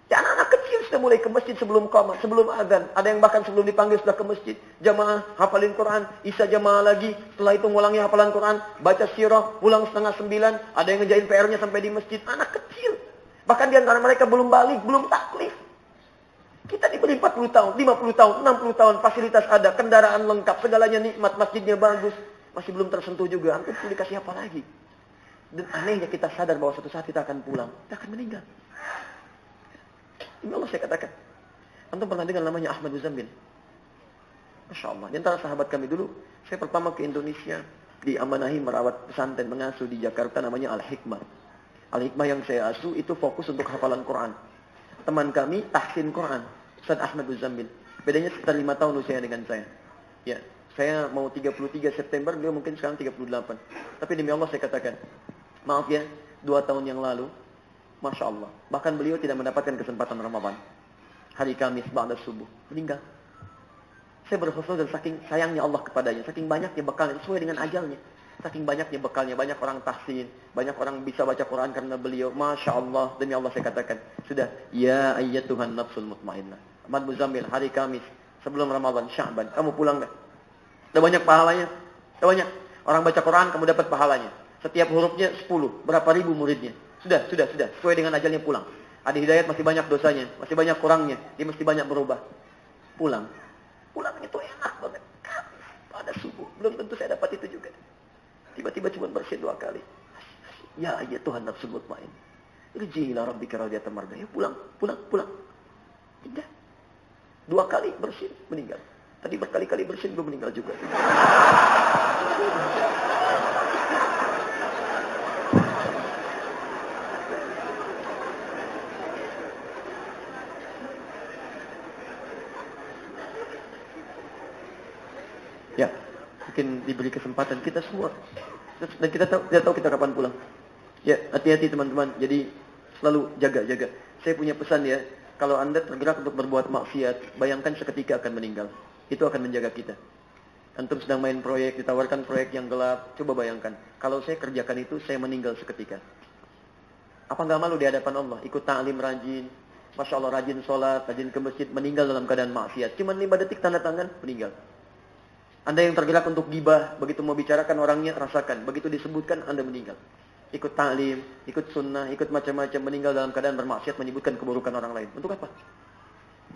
Speaker 2: Ya, anak-anak kecil sudah mulai ke masjid sebelum qamat, sebelum azan. Ada yang bahkan sebelum dipanggil sudah ke masjid. Jamaah, hafalin Quran, isya jamaah lagi. Setelah itu ngulangi hafalan Quran, baca sirah, pulang 8:30. Ada yang ngejain PR-nya sampai di masjid. Anak kecil. Bahkan di antara mereka belum balik, belum taklif. Kita diberi 40 tahun, 50 tahun, 60 tahun, fasilitas ada, kendaraan lengkap, segalanya nikmat, masjidnya bagus. Masih belum tersentuh juga, antum dikasih apa lagi? Dan anehnya kita sadar bahwa suatu saat kita akan pulang, kita akan meninggal. Ini Allah saya katakan. Antum pernah dengar namanya Ahmad Muzammil? Masya Allah. Di antara sahabat kami dulu, saya pertama ke Indonesia, diamanahi merawat pesantren mengasuh di Jakarta namanya Al-Hikmah. Al-Hikmah yang saya asuh itu fokus untuk hafalan Quran. Teman kami tahsin Quran, Ustaz Ahmad Muzammil. Bedanya sekitar 5 tahun usia dengan saya. Ya, saya mau 33 September, beliau mungkin sekarang 38. Tapi demi Allah saya katakan, maaf ya, 2 tahun yang lalu, Masya Allah, bahkan beliau tidak mendapatkan kesempatan Ramadan. Hari Kamis, ba'da subuh, meninggal. Saya berkhusus dan saking sayangnya Allah kepadanya, saking banyaknya bekalnya, sesuai dengan ajalnya. Saking banyaknya bekalnya, banyak orang tahsin, banyak orang bisa baca Quran karena beliau. Masya Allah, demi Allah saya katakan. Sudah, ya ayyatuhan nafsul mutmainnah. Ahmad Muzammil, hari Kamis, sebelum Ramadan, Sya'ban, kamu pulang dah. Udah banyak pahalanya. Udah banyak. Orang baca Quran, kamu dapat pahalanya. Setiap hurufnya 10, berapa ribu muridnya. Sudah. Sesuai dengan ajalnya pulang. Ada hidayat masih banyak dosanya, masih banyak kurangnya. Dia mesti banyak berubah. Pulang itu enak banget. Kamis, pada subuh. Belum tentu saya dapat itu juga. Tiba-tiba cuma bersin 2 kali. Ya Tuhan nafsul mutmain. Irji ila rabbika radiyatan mardiyah. Pulang. Tidak. 2 kali bersin, meninggal. Tadi berkali-kali bersin, belum meninggal juga. Ya, mungkin diberi kesempatan kita semua. Dan kita tidak tahu kita kapan pulang. Ya, hati-hati teman-teman. Jadi selalu jaga. Saya punya pesan ya, kalau Anda tergerak untuk berbuat maksiat, bayangkan seketika akan meninggal. Itu akan menjaga kita. Antum sedang main proyek, ditawarkan proyek yang gelap, coba bayangkan. Kalau saya kerjakan itu, saya meninggal seketika. Apa nggak malu di hadapan Allah? Ikut ta'lim rajin, Masya Allah rajin sholat, rajin ke masjid, meninggal dalam keadaan maksiat. Cuma 5 detik tanda tangan, meninggal. Anda yang tergerak untuk gibah, begitu mau bicarakan orangnya, rasakan. Begitu disebutkan, Anda meninggal. Ikut ta'lim, ikut sunnah, ikut macam-macam, meninggal dalam keadaan bermaksiat, menyebutkan keburukan orang lain. Untuk apa?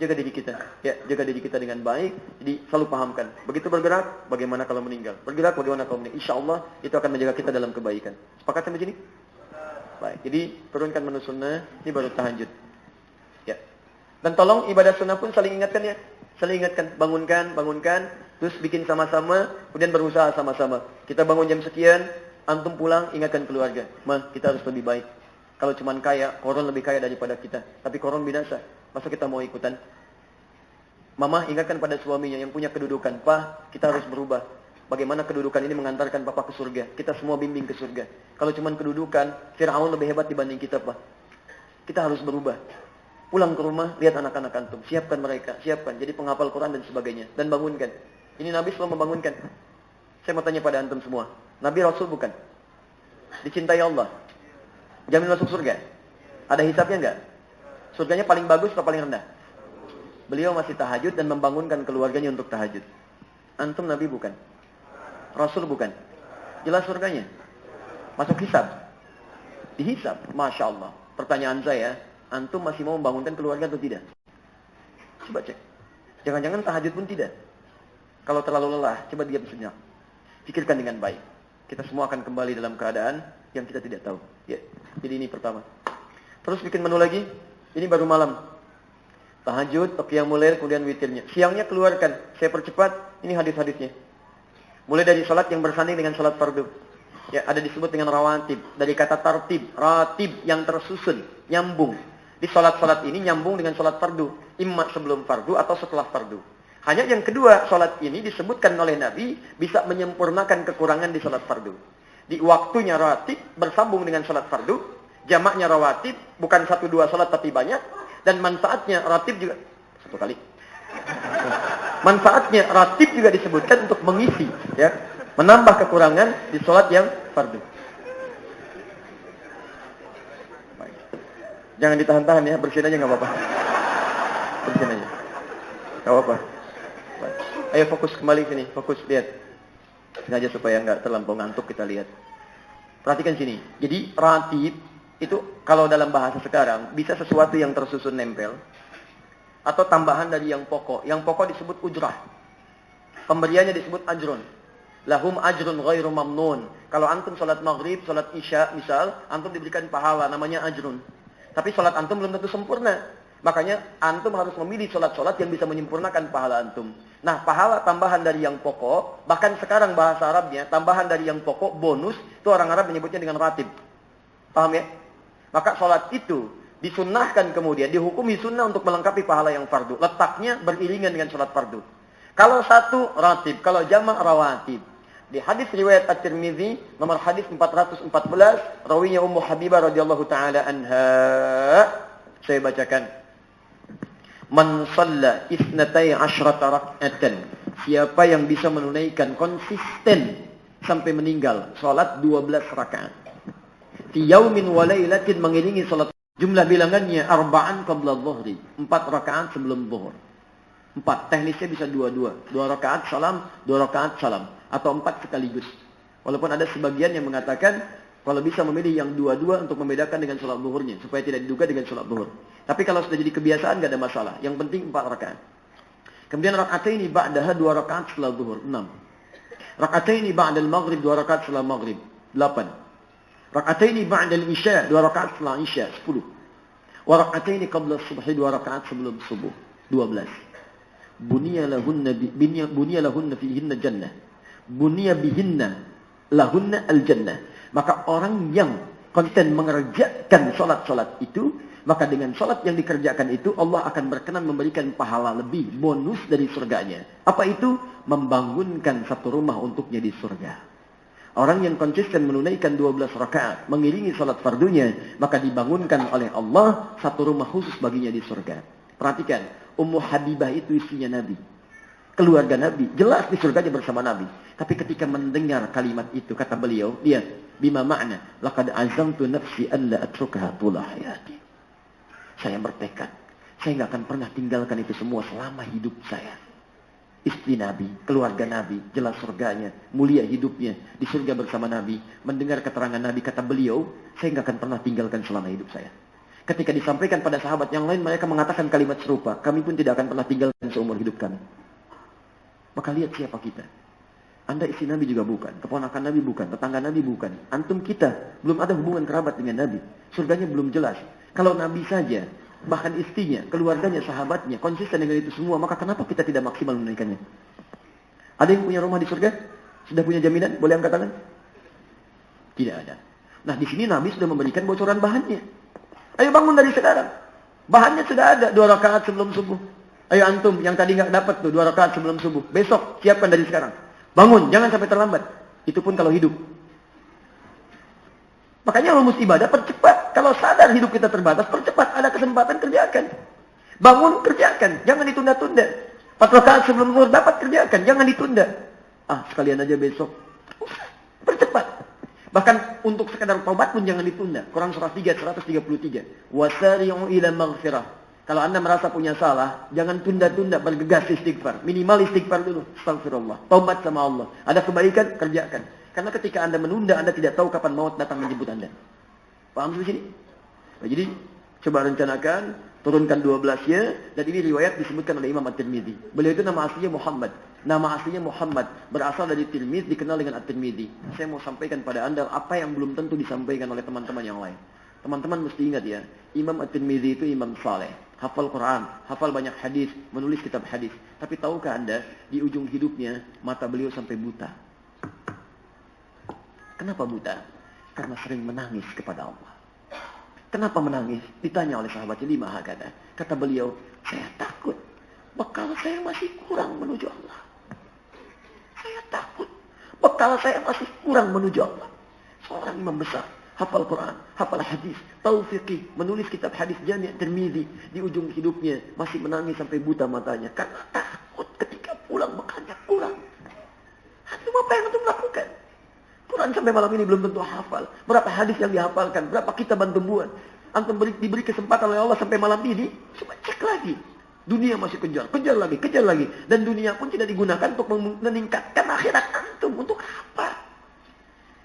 Speaker 2: Jaga diri kita. Ya, jaga diri kita dengan baik. Jadi selalu pahamkan. Begitu bergerak, bagaimana kalau meninggal? Bergerak, bagaimana kalau meninggal? Insya Allah, itu akan menjaga kita dalam kebaikan. Sepakat sampai sini? Baik, jadi turunkan menu sunnah, ini baru tahajud. Ya. Dan tolong ibadah sunnah pun saling ingatkan ya. Saling ingatkan, bangunkan. Terus bikin sama-sama, kemudian berusaha sama-sama. Kita bangun jam sekian, antum pulang, ingatkan keluarga. Kita harus lebih baik. Kalau cuman kaya, koron lebih kaya daripada kita. Tapi koron binasa. Masa kita mau ikutan? Mama ingatkan pada suaminya yang punya kedudukan. Pak, kita harus berubah. Bagaimana kedudukan ini mengantarkan Papa ke surga. Kita semua bimbing ke surga. Kalau cuman kedudukan, Fir'aun lebih hebat dibanding kita, Pak. Kita harus berubah. Pulang ke rumah, lihat anak-anak antum. Siapkan mereka, siapkan. Jadi penghafal Quran dan sebagainya. Dan bangunkan. Ini Nabi selalu membangunkan. Saya mau tanya pada antum semua. Nabi Rasul bukan? Dicintai Allah. Jamin masuk surga? Ada hisabnya enggak? Surganya paling bagus atau paling rendah? Beliau masih tahajud dan membangunkan keluarganya untuk tahajud. Antum Nabi bukan? Rasul bukan? Jelas surganya? Masuk hisab. Dihisab. Masya Allah. Pertanyaan saya, antum masih mau membangunkan keluarga atau tidak? Coba cek. Jangan-jangan tahajud pun tidak. Kalau terlalu lelah, coba diam sejenak. Pikirkan dengan baik. Kita semua akan kembali dalam keadaan yang kita tidak tahu. Ya. Jadi ini pertama. Terus bikin menu lagi. Ini baru malam. Tahajud, qiyamul lail, kemudian witirnya. Siangnya keluarkan. Saya percepat. Ini hadis-hadisnya. Mulai dari salat yang bersanding dengan salat fardu. Ya, ada disebut dengan rawatib. Dari kata tartib, ratib yang tersusun, nyambung. Di salat-salat ini nyambung dengan salat fardu. Imma sebelum fardu atau setelah fardu. Hanya yang kedua, salat ini disebutkan oleh Nabi bisa menyempurnakan kekurangan di salat fardu. Di waktunya ratib bersambung dengan salat fardu, jamaknya rawatib, bukan 1-2 salat tapi banyak, dan manfaatnya ratib juga satu kali. Manfaatnya ratib juga disebutkan untuk mengisi, ya, menambah kekurangan di salat yang fardu. Baik. Jangan ditahan-tahan ya, bersihin aja nggak apa-apa. Bersihin aja, nggak apa-apa. Baik. Ayo fokus kembali sini, fokus lihat. Sengaja supaya nggak terlampau ngantuk kita lihat. Perhatikan sini. Jadi ratib itu kalau dalam bahasa sekarang bisa sesuatu yang tersusun nempel atau tambahan dari yang pokok. Yang pokok disebut ujrah. Pemberiannya disebut ajrun. Lahum ajrun ghairu mamnun. Kalau antum salat maghrib, salat isya misal, antum diberikan pahala namanya ajrun. Tapi salat antum belum tentu sempurna. Makanya antum harus memilih salat-salat yang bisa menyempurnakan pahala antum. Nah, pahala tambahan dari yang pokok, bahkan sekarang bahasa Arabnya tambahan dari yang pokok, bonus, itu orang Arab menyebutnya dengan ratib. Paham ya? Maka salat itu disunnahkan kemudian, dihukumi sunnah untuk melengkapi pahala yang fardu. Letaknya beriringan dengan salat fardu. Kalau satu ratib, kalau jamak rawatib. Di hadis riwayat At-Tirmizi nomor hadis 414, rawinya Ummu Habibah radhiyallahu taala anha. Saya bacakan. Man shalla isnatai asyrata rak'atan. Siapa yang bisa menunaikan konsisten sampai meninggal salat 12 rakaat. Fi yaumin wa lailatin, mengiringi salat, jumlah bilangannya arba'an qabla dhuhri, 4 rakaat sebelum zuhur. 4, teknisnya bisa 2-2. 2 rakaat salam, 2 rakaat salam, atau 4 sekaligus. Walaupun ada sebagian yang mengatakan kalau bisa memilih yang 2-2 untuk membedakan dengan salat zuhurnya supaya tidak diduga dengan salat zuhur. Tapi kalau sudah jadi kebiasaan enggak ada masalah. Yang penting 4 rakaat. Kemudian raka'ataini ba'daha 2 rakaat setelah zuhur, 6. Raka'ataini ba'dal maghrib 2 rakaat setelah maghrib, 8. Raka'ataini ba'dal isya 2 rakaat setelah isya, 10. Wa raka'ataini qabla subhi 2 rakaat sebelum subuh, 12. Buniya lahunna fihinna jannah. Buniya bihinna lahunna al-jannah. Maka orang yang konsisten mengerjakan salat-salat itu, maka dengan salat yang dikerjakan itu Allah akan berkenan memberikan pahala lebih, bonus dari surganya. Apa itu? Membangunkan satu rumah untuknya di surga. Orang yang konsisten menunaikan 12 rakaat, mengiringi salat fardunya, maka dibangunkan oleh Allah satu rumah khusus baginya di surga. Perhatikan, Ummu Habibah itu istrinya Nabi. Keluarga Nabi, jelas di surganya bersama Nabi. Tapi ketika mendengar kalimat itu, kata beliau, lihat, bima makna, laqad azamtu nafsi an la atrukaha tula hayati. Saya bertekad, saya nggak akan pernah tinggalkan itu semua selama hidup saya. Istri Nabi, keluarga Nabi, jelas surganya, mulia hidupnya, di surga bersama Nabi. Mendengar keterangan Nabi, kata beliau, saya nggak akan pernah tinggalkan selama hidup saya. Ketika disampaikan pada sahabat yang lain, mereka mengatakan kalimat serupa, kami pun tidak akan pernah tinggalkan seumur hidup kami. Maka lihat siapa kita. Anda istri Nabi juga bukan, keponakan Nabi bukan, tetangga Nabi bukan. Antum kita, belum ada hubungan kerabat dengan Nabi. Surganya belum jelas. Kalau Nabi saja, bahkan istrinya, keluarganya, sahabatnya, konsisten dengan itu semua, maka kenapa kita tidak maksimal menunaikannya? Ada yang punya rumah di surga? Sudah punya jaminan? Boleh angkat tangan? Tidak ada. Nah, di sini Nabi sudah memberikan bocoran bahannya. Ayo bangun dari sekarang. Bahannya sudah ada, 2 rakaat sebelum subuh. Ayo antum, yang tadi nggak dapat tuh 2 rakaat sebelum subuh. Besok, siapkan dari sekarang. Bangun, jangan sampai terlambat. Itu pun kalau hidup. Makanya rumus ibadah, percepat. Kalau sadar hidup kita terbatas, percepat. Ada kesempatan, kerjakan. Bangun, kerjakan. Jangan ditunda-tunda. 4 rakaat sebelum zuhur dapat, kerjakan. Jangan ditunda. Sekalian aja besok. Percepat. Bahkan untuk sekedar taubat pun jangan ditunda. Quran surah 3, 133. Wasari'u ila maghfirah. Kalau Anda merasa punya salah, jangan tunda-tunda, bergegas istighfar. Minimal istighfar dulu. Astagfirullah. Taubat sama Allah. Ada kebaikan, kerjakan.
Speaker 1: Karena ketika Anda menunda, Anda tidak tahu kapan maut datang menjemput Anda. Paham di sini? Nah, jadi coba rencanakan, turunkan 12-nya, dan ini riwayat disebutkan oleh Imam At-Tirmidzi. Beliau itu nama aslinya Muhammad. Nama aslinya Muhammad, berasal dari Tirmidzi, dikenal dengan At-Tirmidzi. Saya mau sampaikan pada Anda apa yang belum tentu disampaikan oleh teman-teman yang lain. Teman-teman mesti ingat ya, Imam At-Tirmidzi itu imam saleh, hafal Quran, hafal banyak hadis, menulis kitab hadis. Tapi tahukah Anda, di ujung hidupnya mata beliau sampai buta. Kenapa buta? Karena sering menangis kepada Allah. Kenapa menangis? Ditanya oleh sahabatnya, lima hakada. Kata beliau, saya takut bekal saya masih kurang menuju Allah. Saya takut bekal saya masih kurang menuju Allah. Seorang imam besar, hafal Quran, hafal hadis, tahu fikih, menulis kitab hadis Jami' Tirmidzi, di ujung hidupnya masih menangis sampai buta matanya karena takut ketika pulang bekalnya kurang. Antum apa yang antum lakukan? Quran sampai malam ini belum tentu hafal. Berapa hadis yang dihafalkan, berapa kitab antum buat. Antum diberi kesempatan oleh Allah sampai malam ini, coba cek lagi. Dunia masih kejar lagi. Dan dunia pun tidak digunakan untuk meningkatkan akhirat antum. Untuk apa?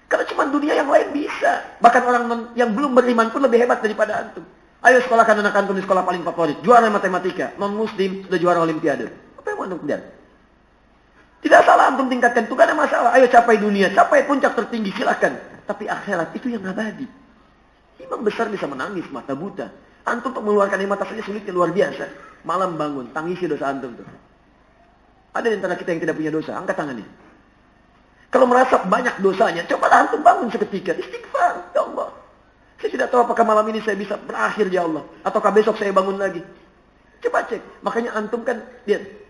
Speaker 1: Kalau cuma dunia yang lain bisa. Bahkan orang yang belum beriman pun lebih hebat daripada antum. Ayo sekolahkan anak antum di sekolah paling favorit. Juara matematika. Non-muslim sudah juara olimpiade. Apa yang antum kejar? Tidak salah antum tingkatkan. Itu gak ada masalah. Ayo capai dunia. Capai puncak tertinggi. Silakan. Tapi akhirat itu yang abadi. Imam besar bisa menangis. Mata buta. Antum untuk mengeluarkan air mata saja sulitnya luar biasa. Malam bangun. Tangisi dosa antum tuh. Ada di antara kita yang tidak punya dosa. Angkat tangannya. Kalau merasa banyak dosanya, cobalah antum bangun seketika. Istighfar, ya Allah. Saya tidak tahu apakah malam ini saya bisa berakhir, ya Allah. Ataukah besok saya bangun lagi. Coba cek. Makanya antum kan,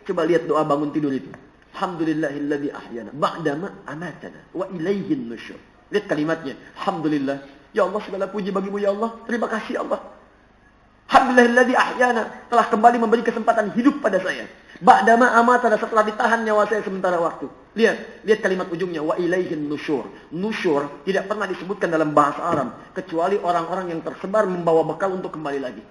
Speaker 1: coba lihat doa bangun tidur itu. Alhamdulillahilladzi ahyana ba'dama amatana wa ilaihin nusyur. Lihat kalimatnya. Alhamdulillah. Ya Allah, segala puji bagimu, ya Allah. Terima kasih, Allah. Alhamdulillahilladzi ahyana, telah kembali memberi kesempatan hidup pada saya. Ba'dama amatana, setelah ditahan nyawa saya sementara waktu. Lihat kalimat ujungnya, wa ilaihin nusyur. Nusyur tidak pernah disebutkan dalam bahasa Arab kecuali orang-orang yang tersebar membawa bekal untuk kembali lagi.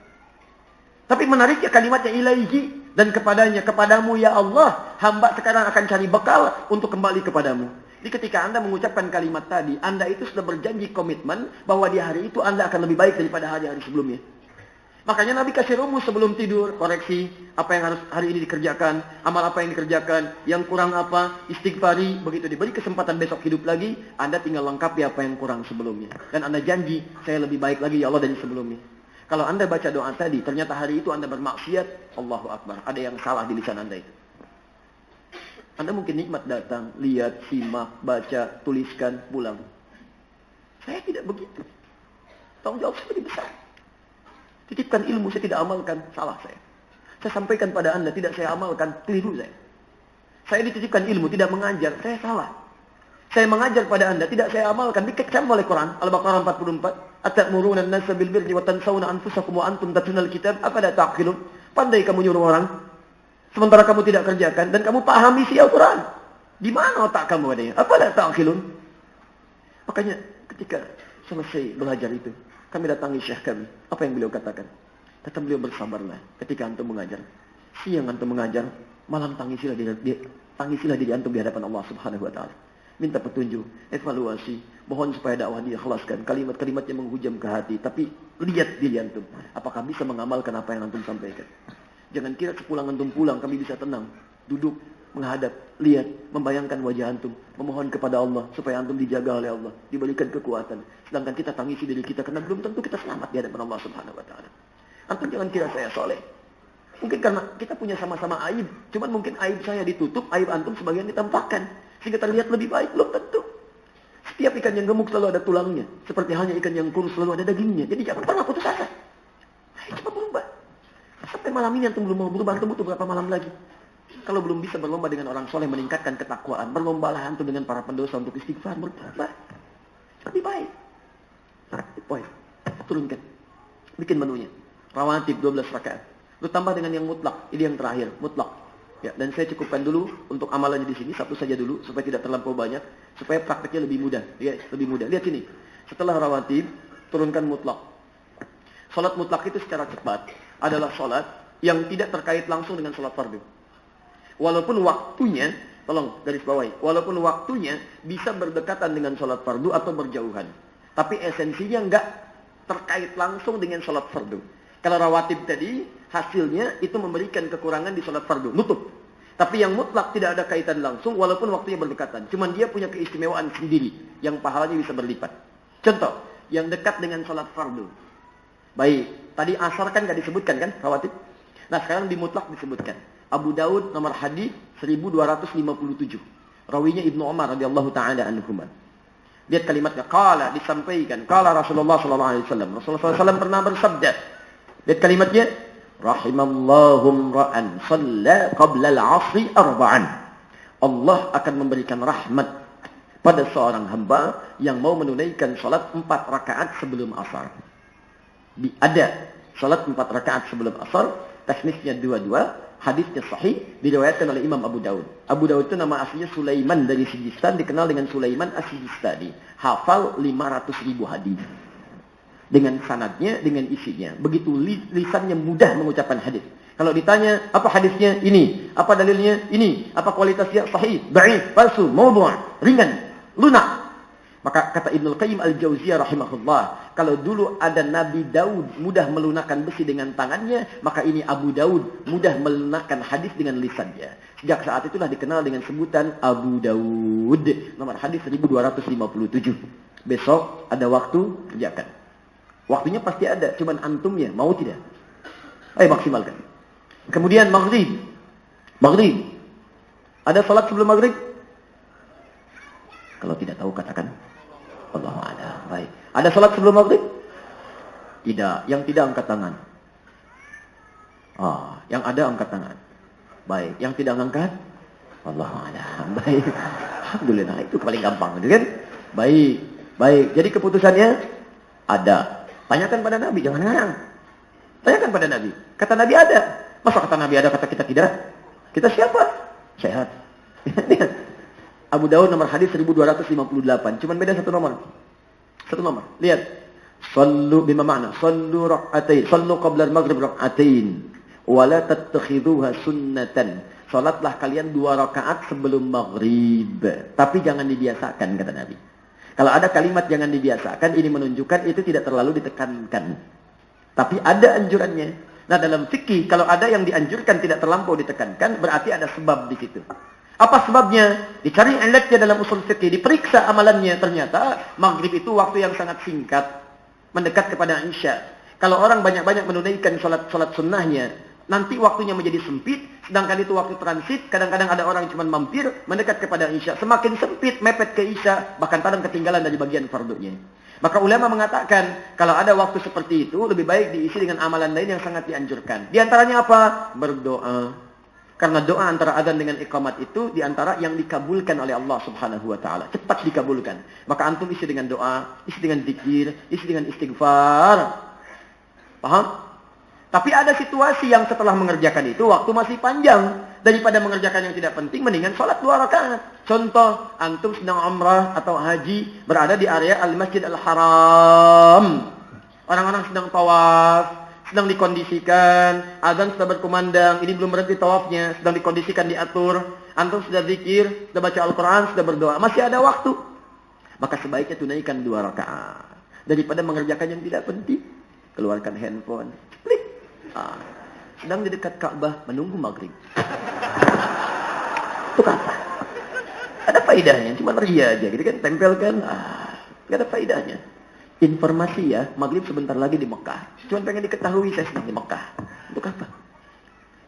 Speaker 1: Tapi menariknya kalimatnya ilaihi, dan kepadanya, kepadamu ya Allah, hamba sekarang akan cari bekal untuk kembali kepadamu. Jadi ketika Anda mengucapkan kalimat tadi, Anda itu sudah berjanji komitmen bahwa di hari itu Anda akan lebih baik daripada hari-hari sebelumnya. Makanya Nabi kasih rumus sebelum tidur, koreksi apa yang harus hari ini dikerjakan, amal apa yang dikerjakan, yang kurang apa, istighfari, begitu diberi kesempatan besok hidup lagi, Anda tinggal lengkapi apa yang kurang sebelumnya. Dan Anda janji, saya lebih baik lagi ya Allah dari sebelumnya. Kalau Anda baca doa tadi, ternyata hari itu Anda bermaksiat, Allahu Akbar, ada yang salah di lisan Anda itu. Anda mungkin nikmat datang, lihat, simak, baca, tuliskan, pulang. Saya tidak begitu. Tanggung jawab saya lebih besar. Titipkan ilmu, saya tidak amalkan, salah saya. Saya sampaikan pada Anda, tidak saya amalkan, keliru saya. Saya dititipkan ilmu, tidak mengajar, saya salah. Saya mengajar pada Anda, tidak saya amalkan, dikecam oleh Quran. Al-Baqarah 44. Atamuruna an-nasa bil birri wa tansawna anfusakum wa antum tatlunal kitab, afala ta'qilun? Pandai kamu nyuruh orang, sementara kamu tidak kerjakan, dan kamu pahami isi Al-Quran. Di mana otak kamu adanya? Afala ta'qilun? Makanya ketika selesai belajar itu, kami datangi syekh kami. Apa yang beliau katakan? Kata beliau, bersabarlah ketika antum mengajar. Siang antum mengajar, malam tangisilah diri antum di hadapan Allah Subhanahu wa taala. Minta petunjuk, evaluasi, mohon supaya dakwah dia ikhlaskan, kalimat-kalimat yang menghujam ke hati, tapi lihat diri antum, apakah bisa mengamalkan apa yang antum sampaikan. Jangan kira sepulang antum pulang kami bisa tenang, duduk, menghadap, lihat, membayangkan wajah antum, memohon kepada Allah supaya antum dijaga oleh Allah, diberikan kekuatan. Sedangkan kita tangisi diri kita karena belum tentu kita selamat di hadapan Allah Subhanahu wa taala. Antum jangan kira saya soleh. Mungkin karena kita punya sama-sama aib, cuman mungkin aib saya ditutup, aib antum sebagian ditampakkan. Sehingga terlihat lebih baik, belum tentu. Setiap ikan yang gemuk selalu ada tulangnya. Seperti halnya ikan yang kurus selalu ada dagingnya. Jadi jangan pernah putus asa. Ayo cepat berubah. Sampai malam ini antum belum mau berubah, antum butuh berapa malam lagi? Kalau belum bisa berlomba dengan orang soleh meningkatkan ketakwaan, berlombalah antum dengan para pendosa untuk istighfar, berubah. Lebih baik. Poin. Turunkan. Bikin menunya. Rawatib 12 rakaat. Lu tambah dengan yang mutlak. Ini yang terakhir, mutlak. Ya, dan saya cukupkan dulu untuk amalannya di sini, satu saja dulu supaya tidak terlampau banyak, supaya prakteknya lebih mudah. Ya, lebih mudah. Lihat sini. Setelah rawatib, turunkan mutlak. Salat mutlak itu secara cepat adalah salat yang tidak terkait langsung dengan salat fardu. Walaupun waktunya Tolong garis bawahi. Walaupun waktunya bisa berdekatan dengan sholat fardu atau berjauhan. Tapi esensinya enggak terkait langsung dengan sholat fardu. Kalau rawatib tadi, hasilnya itu memberikan kekurangan di sholat fardu. Nutup. Tapi yang mutlak tidak ada kaitan langsung walaupun waktunya berdekatan. Cuman dia punya keistimewaan sendiri. Yang pahalanya bisa berlipat. Contoh, yang dekat dengan sholat fardu. Baik, tadi asar kan nggak disebutkan kan rawatib? Nah sekarang di mutlak disebutkan. Abu Daud nomor hadis 1257. Rawinya Ibnu Umar radhiyallahu taala anhuma. Lihat kalimatnya, qala disampaikan, qala Rasulullah sallallahu alaihi wasallam. Rasulullah SAW pernah bersabda. Lihat kalimatnya, rahimallahu ra'an shalla qabla al-'asri arba'an. Allah akan memberikan rahmat pada seorang hamba yang mau menunaikan salat 4 rakaat sebelum asar. Ada salat 4 rakaat sebelum asar, teknisnya dua-dua. Hadisnya sahih, diriwayatkan oleh Imam Abu Daud. Abu Daud itu nama aslinya Sulaiman dari Sijistan, dikenal dengan Sulaiman As-Sijistani. Hafal 500.000 hadis. Dengan sanadnya, dengan isinya. Begitu lisannya mudah mengucapkan hadis. Kalau ditanya, apa hadisnya? Ini. Apa dalilnya? Ini. Apa kualitasnya? Sahih, dhaif, palsu, maudhu', ringan, lunak. Maka kata Ibnu Qayyim Al-Jauziyah rahimahullah, kalau dulu ada Nabi Daud mudah melunakkan besi dengan tangannya, maka ini Abu Daud mudah melunakkan hadis dengan lisannya. Sejak saat itulah dikenal dengan sebutan Abu Daud. Nomor hadis 1257. Besok ada waktu, kerjakan. Waktunya pasti ada, cuman antumnya mau tidak? Ayo maksimalkan. Kemudian maghrib. Maghrib. Ada salat sebelum maghrib? Kalau tidak tahu katakan Allahu a'lam. Baik. Ada salat sebelum maghrib? Tidak. Yang tidak angkat tangan. Yang ada angkat tangan. Baik. Yang tidak angkat? Allahu a'lam. Baik. Alhamdulillah, itu paling gampang, gitu kan? Baik. Baik. Jadi keputusannya ada. Tanyakan pada Nabi, jangan ngarang. Tanyakan pada Nabi. Kata Nabi ada. Masa kata Nabi ada, kata kita tidak? Kita siapa? Sehat. Abu Daud nomor hadis 1258. Cuman beda satu nomor. Satu nomor. Lihat. Sallu bima ma'na. Sallu rak'atain. Sallu qabla al-maghrib rak'atain. Wa la tattakhidhuha sunnatan. Salatlah kalian 2 rakaat sebelum maghrib. Tapi jangan dibiasakan, kata Nabi. Kalau ada kalimat jangan dibiasakan, ini menunjukkan itu tidak terlalu ditekankan. Tapi ada anjurannya. Nah, dalam fikih kalau ada yang dianjurkan tidak terlampau ditekankan, berarti ada sebab di situ. Apa sebabnya? Dicari ilatnya dalam usul fikih, diperiksa amalannya, ternyata maghrib itu waktu yang sangat singkat, mendekat kepada isya. Kalau orang banyak-banyak menunaikan salat sunnahnya, nanti waktunya menjadi sempit, sedangkan itu waktu transit, kadang-kadang ada orang cuma mampir, mendekat kepada isya. Semakin sempit, mepet ke isya, bahkan kadang ketinggalan dari bagian fardunya. Maka ulama mengatakan, kalau ada waktu seperti itu, lebih baik diisi dengan amalan lain yang sangat dianjurkan. Di antaranya apa? Berdoa. Karena doa antara adzan dengan iqamat itu di antara yang dikabulkan oleh Allah Subhanahu wa taala, cepat dikabulkan. Maka antum isi dengan doa, isi dengan zikir, isi dengan istighfar. Paham? Tapi ada situasi yang setelah mengerjakan itu waktu masih panjang, daripada mengerjakan yang tidak penting mendingan salat 2 rakaat. Contoh, antum sedang umrah atau haji berada di area Al-Masjid Al-Haram. Orang-orang sedang tawaf, sedang dikondisikan, azan sudah berkumandang, ini belum berhenti tawafnya, sedang dikondisikan, diatur, antum sudah zikir, sudah baca Al-Quran, sudah berdoa, masih ada waktu. Maka sebaiknya tunaikan 2 rakaat. Daripada mengerjakan yang tidak penting, keluarkan handphone, klik. Sedang di dekat Ka'bah, menunggu maghrib. Itu apa? Ada faedahnya, cuma ria aja, gitu kan, tempelkan, gak ada faedahnya. Informasi ya, maghrib sebentar lagi di Mekah. Cuma pengen diketahui saya sedang di Mekah. Untuk apa?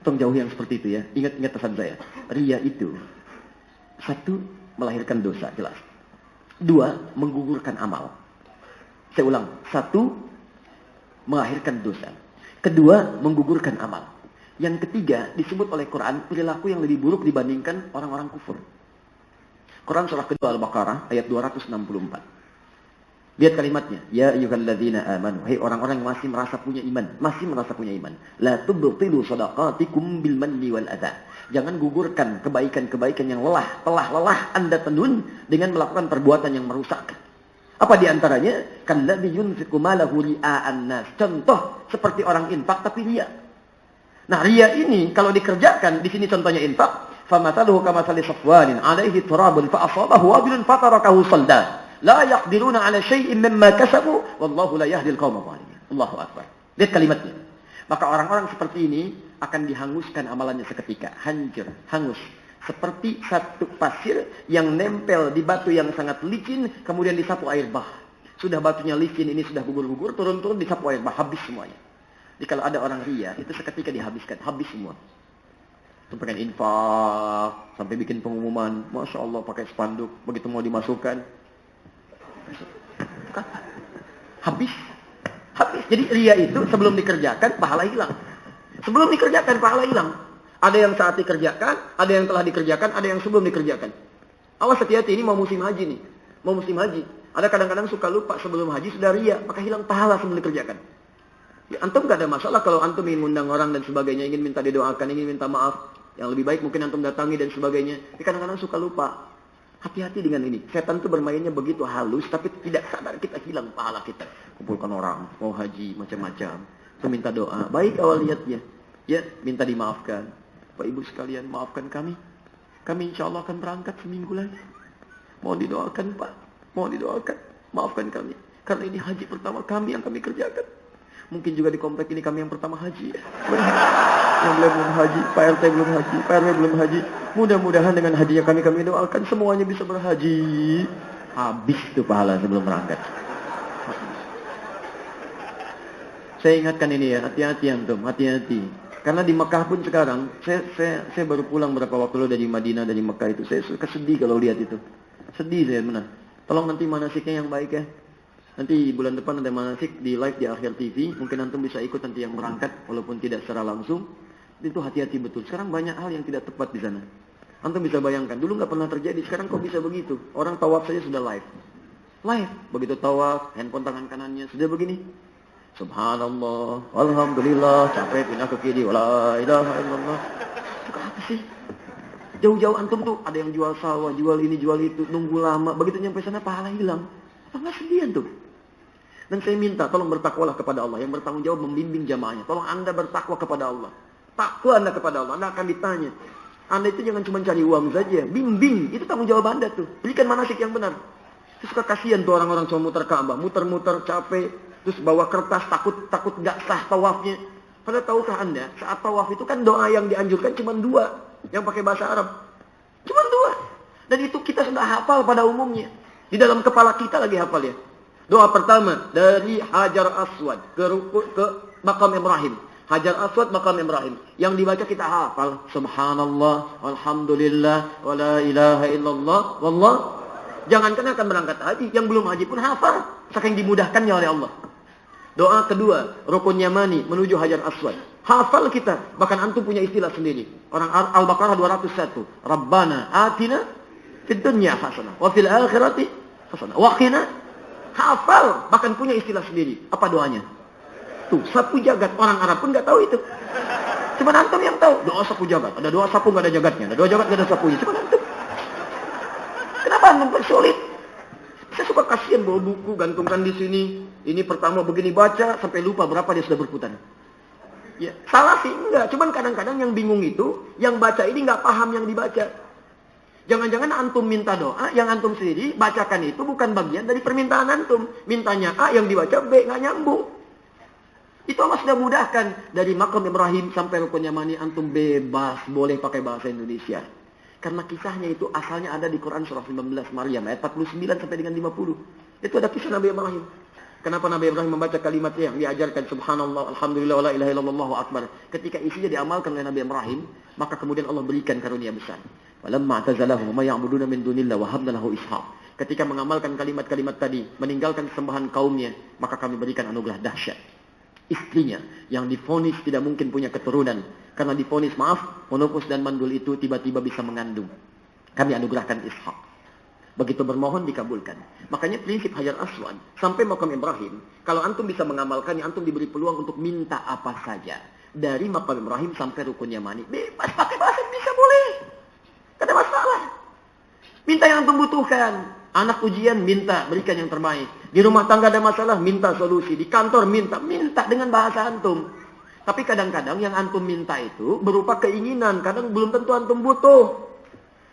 Speaker 1: Tolong jauh yang seperti itu ya. Ingat-ingat pesan saya. Ria itu 1, melahirkan dosa, jelas. 2, menggugurkan amal. Saya ulang. 1, melahirkan dosa. 2, menggugurkan amal. Yang ketiga, disebut oleh Quran perilaku yang lebih buruk dibandingkan orang-orang kufur. Quran surah kedua Al-Baqarah ayat 264. Lihat kalimatnya. Ya ayyuhalladzina amanu. Hei orang-orang yang masih merasa punya iman. Masih merasa punya iman. La tubtilu shadaqatikum bil manni wal adha. Jangan gugurkan kebaikan-kebaikan yang telah lelah Anda tenun dengan melakukan perbuatan yang merusak. Apa diantaranya? Kalladzi yunfiqu malahu ria'an nas. Contoh seperti orang infak tapi ria. Nah, ria ini kalau dikerjakan, di sini contohnya infak, Famathaluhu kamathali safwanin 'alaihi turabun fa asabahu wabilun fatarakahu salda. La yaqdiruna 'ala syai'in mimma kasabu wallahu la yahdil qaumal zalimin. Allahu akbar. Lihat kalimatnya. Maka orang-orang seperti ini akan dihanguskan amalannya seketika, hancur, hangus. Seperti satu pasir yang nempel di batu yang sangat licin, kemudian disapu air bah. Sudah batunya licin, ini sudah gugur-gugur, turun-turun disapu air bah, habis semuanya. Jadi kalau ada orang ria, itu seketika dihabiskan, habis semua. Sampai infak, sampai bikin pengumuman, Masya Allah pakai spanduk, begitu mau dimasukkan, habis. Jadi ria itu sebelum dikerjakan, pahala hilang. Sebelum dikerjakan, pahala hilang. Ada yang saat dikerjakan, ada yang telah dikerjakan, ada yang sebelum dikerjakan. Awas hati-hati, ini mau musim haji nih. Mau musim haji. Ada kadang-kadang suka lupa sebelum haji sudah ria, maka hilang pahala sebelum dikerjakan. Ya, antum gak ada masalah kalau antum ingin undang orang dan sebagainya, ingin minta didoakan, ingin minta maaf. Yang lebih baik mungkin antum datangi dan sebagainya. Tapi kadang-kadang suka lupa. Hati-hati dengan ini. Setan itu bermainnya begitu halus, tapi tidak sadar kita hilang pahala kita. Kumpulkan orang, mau haji, macam-macam. Itu minta doa. Baik awal niatnya. Ya, minta dimaafkan. Bapak Ibu sekalian, maafkan kami. Kami insya Allah akan berangkat seminggu lagi. Mohon didoakan Pak. Mohon didoakan. Maafkan kami. Karena ini haji pertama kami yang kami kerjakan. Mungkin juga di komplek ini kami yang pertama haji. Yang belum haji, Pak RT belum haji, Pak RW belum haji. Mudah-mudahan dengan haji yang kami doakan semuanya bisa berhaji. Habis itu pahala sebelum berangkat. Saya ingatkan ini ya, hati-hati antum, hati-hati. Karena di Mekah pun sekarang, saya baru pulang berapa waktu lalu dari Madinah, dari Mekah itu. Saya suka sedih kalau lihat itu. Sedih saya benar. Tolong nanti manasiknya yang baik ya. Nanti bulan depan ada manasik di live di Akhir TV. Mungkin antum bisa ikut nanti yang berangkat, walaupun tidak secara langsung. Itu hati-hati betul. Sekarang banyak hal yang tidak tepat di sana. Antum bisa bayangkan, dulu nggak pernah terjadi. Sekarang kok bisa begitu? Orang tawaf saja sudah live. Live. Begitu tawaf, handphone tangan kanannya sudah begini. Subhanallah, alhamdulillah, capek pindah ke kiri, wala ilaha illallah. Itu apa sih? Jauh-jauh antum tuh ada yang jual sawah, jual ini, jual itu, nunggu lama. Begitu nyampe sana pahala hilang. Apa nggak sedih antum? Dan saya minta, tolong bertakwalah kepada Allah. Yang bertanggung jawab membimbing jamaahnya. Tolong anda bertakwa kepada Allah. Takwa anda kepada Allah. Anda akan ditanya. Anda itu jangan cuma cari uang saja. Bimbing. Itu tanggung jawab anda tuh. Berikan manasik yang benar. Terus suka kasihan tuh orang-orang cuma muter Ka'bah. Muter-muter capek. Terus bawa kertas. Takut gak sah tawafnya. Padahal tahukah anda. Saat tawaf itu kan doa yang dianjurkan cuma 2. Yang pakai bahasa Arab. Cuma 2. Dan itu kita sudah hafal pada umumnya. Di dalam kepala kita lagi hafal ya. Doa pertama dari Hajar Aswad ke Maqam Ibrahim. Hajar Aswad, Maqam Ibrahim. Yang dibaca kita hafal. Subhanallah, alhamdulillah, wa la ilaha illallah, wallah. Jangankan akan berangkat haji, yang belum haji pun hafal. Saking dimudahkannya oleh Allah. Doa kedua, Rukun Yamani menuju Hajar Aswad. Hafal kita. Bahkan antum punya istilah sendiri. Orang Al-Baqarah 201. Rabbana atina fid dunya hasanah wa fil akhirati hasanah wa qina. Hafal, bahkan punya istilah sendiri. Apa doanya? Tuh, sapu jagat. Orang Arab pun nggak tahu itu. Cuma antum yang tahu. Doa sapu jagat. Ada doa sapu nggak ada jagatnya. Ada doa jagat nggak ada sapunya. Cuma antum. Kenapa antum persulit? Saya suka kasihan bawa buku, gantungkan di sini. Ini pertama begini baca sampai lupa berapa dia sudah berputar. Ya, salah sih enggak. Cuman kadang-kadang yang bingung itu, yang baca ini nggak paham yang dibaca. Jangan-jangan antum minta doa, yang antum sendiri bacakan itu bukan bagian dari permintaan antum. Mintanya A, yang dibaca B, nggak nyambung. Itu Allah sudah mudahkan. Dari Maqam Ibrahim sampai Rukun Yamani, antum bebas, boleh pakai bahasa Indonesia. Karena kisahnya itu asalnya ada di Quran surah 19 Maryam, ayat 49 sampai dengan 50. Itu ada kisah Nabi Ibrahim. Kenapa Nabi Ibrahim membaca kalimatnya yang diajarkan Subhanallah, Alhamdulillah, wa la ilaha illallah, Allahu Akbar. Ketika isinya diamalkan oleh Nabi Ibrahim, maka kemudian Allah berikan karunia besar. Walamma i'tazalahum ma ya'buduna min dunillah wa habna lahu Ishaq. Ketika mengamalkan kalimat-kalimat tadi, meninggalkan sembahan kaumnya, maka kami berikan anugerah dahsyat. Istrinya yang divonis tidak mungkin punya keturunan, karena divonis monopus dan mandul itu tiba-tiba bisa mengandung. Kami anugerahkan Ishaq. Begitu bermohon dikabulkan. Makanya prinsip Hajar Aswad sampai Maqam Ibrahim, kalau antum bisa mengamalkannya, antum diberi peluang untuk minta apa saja. Dari Maqam Ibrahim sampai Rukun Yamani, bebas pakai bahasa Indonesia boleh. Tidak ada masalah. Minta yang antum butuhkan. Anak ujian, minta, berikan yang terbaik. Di rumah tangga ada masalah, minta solusi. Di kantor, minta dengan bahasa antum. Tapi kadang-kadang yang antum minta itu berupa keinginan. Kadang belum tentu antum butuh.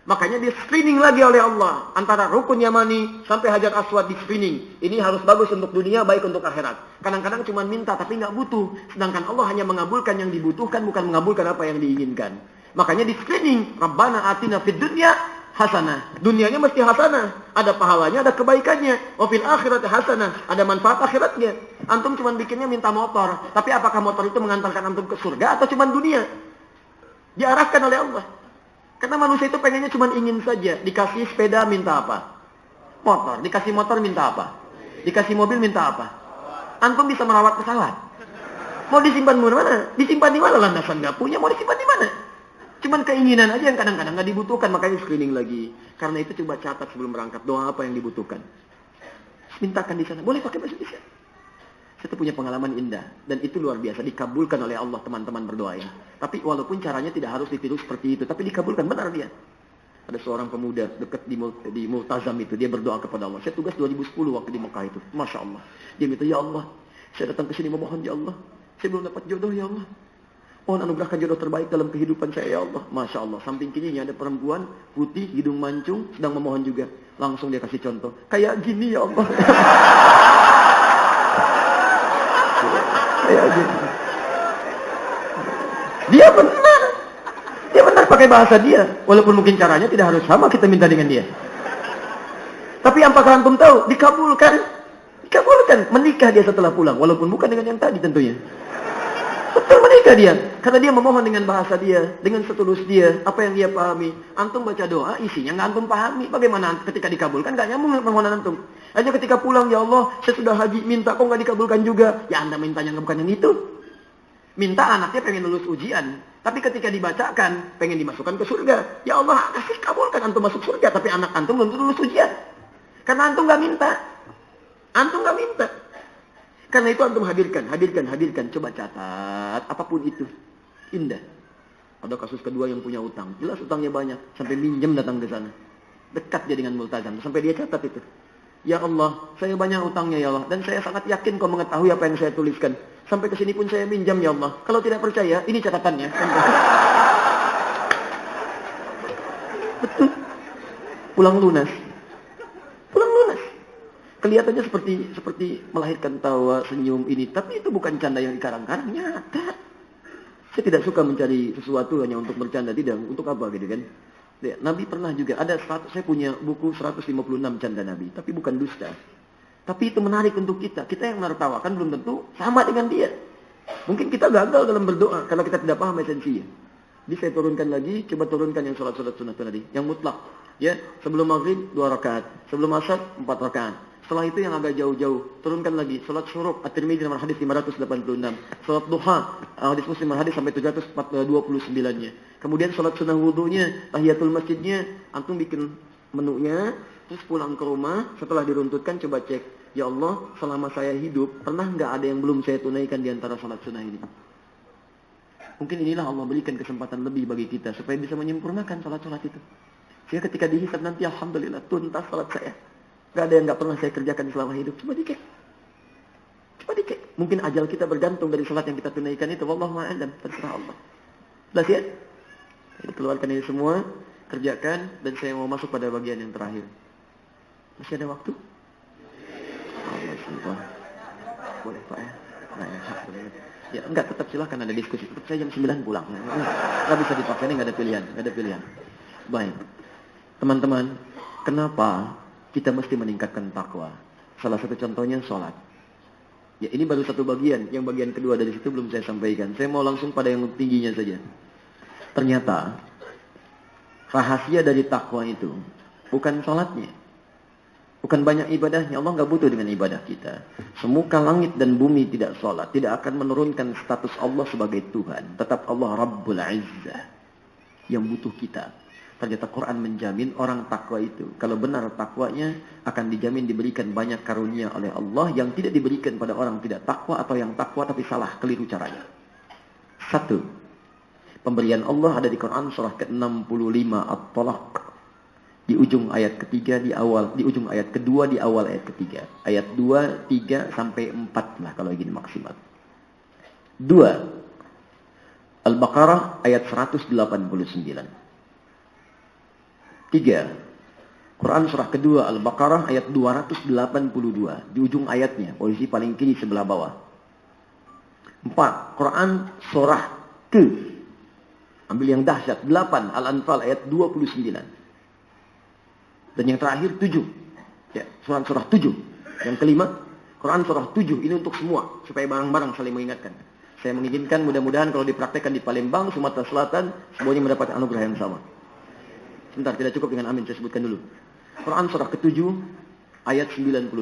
Speaker 1: Makanya di screening lagi oleh Allah. Antara rukun yamani sampai hajar aswad di screening. Ini harus bagus untuk dunia, baik untuk akhirat. Kadang-kadang cuma minta tapi nggak butuh. Sedangkan Allah hanya mengabulkan yang dibutuhkan, bukan mengabulkan apa yang diinginkan. Makanya di screening. Rabbana atina fid dunya hasanah. Dunianya mesti hasanah. Ada pahalanya, ada kebaikannya. Wa fil akhirati hasanah. Ada manfaat akhiratnya. Antum cuma bikinnya minta motor. Tapi apakah motor itu mengantarkan antum ke surga atau cuma dunia? Diarahkan oleh Allah. Karena manusia itu pengennya cuma ingin saja. Dikasih sepeda minta apa? Motor. Dikasih motor minta apa? Dikasih mobil minta apa? Antum bisa merawat pesawat. Mau disimpan di mana? Disimpan di mana? Landasan nggak punya. Mau disimpan di mana? Cuman keinginan aja yang kadang-kadang nggak dibutuhkan, makanya screening lagi. Karena itu coba catat sebelum berangkat doa apa yang dibutuhkan. Mintakan di sana. Boleh pakai bahasa Indonesia. Saya punya pengalaman indah dan itu luar biasa, dikabulkan oleh Allah teman-teman berdoa ini. Tapi walaupun caranya tidak harus ditiru seperti itu, tapi dikabulkan benar dia. Ada seorang pemuda dekat di Multazam itu, dia berdoa kepada Allah. Saya tugas 2010 waktu di Mekah itu. Masya Allah. Dia minta, ya Allah, saya datang ke sini memohon ya Allah. Saya belum dapat jodoh ya Allah. Mohon anugerahkan jodoh terbaik dalam kehidupan saya ya Allah. Masya Allah. Samping kirinya ada perempuan putih, hidung mancung, sedang memohon juga. Langsung dia kasih contoh. Kayak gini ya Allah. Kayak gini. Dia benar. Dia benar pakai bahasa dia. Walaupun mungkin caranya tidak harus sama kita minta dengan dia. Tapi apakah antum tahu? Dikabulkan. Dikabulkan. Menikah dia setelah pulang. Walaupun bukan dengan yang tadi tentunya. Betul menikah dia. Karena dia memohon dengan bahasa dia. Dengan setulus dia. Apa yang dia pahami. Antum baca doa, isinya nggak antum pahami. Bagaimana ketika dikabulkan? Nggak nyambung permohonan antum. Hanya ketika pulang, ya Allah, saya sudah haji, minta kok nggak dikabulkan juga. Ya anda mintanya bukan yang itu. Minta anaknya pengen lulus ujian. Tapi ketika dibacakan, pengen dimasukkan ke surga. Ya Allah, kasih kabulkan antum masuk surga. Tapi anak antum belum lulus ujian. Karena antum nggak minta. Antum nggak minta. Karena itu antum hadirkan. Coba catat. Apapun itu. Indah. Ada kasus kedua yang punya utang. Jelas utangnya banyak. Sampai minjem datang ke sana. Dekat dia dengan Multazam. Sampai dia catat itu. Ya Allah, saya banyak utangnya ya Allah. Dan saya sangat yakin kau mengetahui apa yang saya tuliskan. Sampai ke sini pun saya minjam ya Allah. Kalau tidak percaya, ini catatannya. Betul. Pulang lunas. Kelihatannya seperti melahirkan tawa, senyum ini. Tapi itu bukan canda yang dikarang-karang. Nyata. Saya tidak suka mencari sesuatu hanya untuk bercanda. Tidak. Untuk apa gitu kan. Nabi pernah juga. Saya punya buku 156 canda Nabi. Tapi bukan dusta. Tapi itu menarik untuk kita. Kita yang menertawakan belum tentu sama dengan dia. Mungkin kita gagal dalam berdoa. Karena kita tidak paham esensinya. Jadi saya turunkan lagi. Coba turunkan yang sholat-sholat sunat tadi. Yang mutlak. Ya, sebelum maghrib 2 rakaat. Sebelum asar 4 rakaat. Setelah itu yang agak jauh-jauh, turunkan lagi. Salat syuruk, At-Tirmidzi nomor hadis 586. Salat duha, hadis Muslim nomor hadis sampai 729-nya. Kemudian salat sunnah wudunya, tahiyatul masjidnya, antum bikin menunya, terus pulang ke rumah, setelah diruntutkan coba cek. Ya Allah, selama saya hidup, pernah nggak ada yang belum saya tunaikan di antara salat sunnah ini? Mungkin inilah Allah berikan kesempatan lebih bagi kita, supaya bisa menyempurnakan salat-salat itu. Sehingga ketika dihisab nanti, alhamdulillah, tuntas salat saya. Gak ada yang gak pernah saya kerjakan selama hidup. Coba dicek. Mungkin ajal kita bergantung dari salat yang kita tunaikan itu. Wallahu a'lam. Terserah Allah. Jelas ya? Jadi keluarkan ini semua. Kerjakan. Dan saya mau masuk pada bagian yang terakhir. Masih ada waktu? Allah. Boleh Pak ya? Nah, ya, enggak, tetap silahkan ada diskusi. Tetap saya jam 9 pulang. Enggak bisa dipakai, ini enggak ada pilihan. Baik. Teman-teman, kenapa kita mesti meningkatkan takwa? Salah satu contohnya sholat. Ya, ini baru satu bagian. Yang bagian kedua dari situ belum saya sampaikan. Saya mau langsung pada yang tingginya saja. Ternyata rahasia dari takwa itu bukan sholatnya, bukan banyak ibadahnya. Allah nggak butuh dengan ibadah kita. Semuka langit dan bumi tidak sholat, tidak akan menurunkan status Allah sebagai Tuhan. Tetap Allah Rabbul Izzah yang butuh kita. Ternyata Quran menjamin orang takwa itu, kalau benar takwanya, akan dijamin diberikan banyak karunia oleh Allah yang tidak diberikan pada orang tidak takwa atau yang takwa tapi salah, keliru caranya. 1. Pemberian Allah ada di Quran surah ke-65 At-Talaq. Di ujung ayat ketiga di ujung ayat kedua di awal ayat ketiga. Ayat 2, 3 sampai 4 lah kalau ingin maksimal. 2. Al-Baqarah ayat 189. 3. Quran surah kedua Al-Baqarah ayat 282. Di ujung ayatnya, posisi paling kiri sebelah bawah. 4. Quran surah ke. Ambil yang dahsyat. 8. Al-Anfal ayat 29. Dan yang terakhir 7. Ya, surah 7. Yang kelima, Quran surah 7. Ini untuk semua. Supaya bareng-bareng saling mengingatkan. Saya mengizinkan mudah-mudahan kalau dipraktekkan di Palembang, Sumatera Selatan, semuanya mendapat anugerah yang sama. Sebentar, tidak cukup dengan amin. Saya sebutkan dulu. Quran surah ke-7 ayat 96.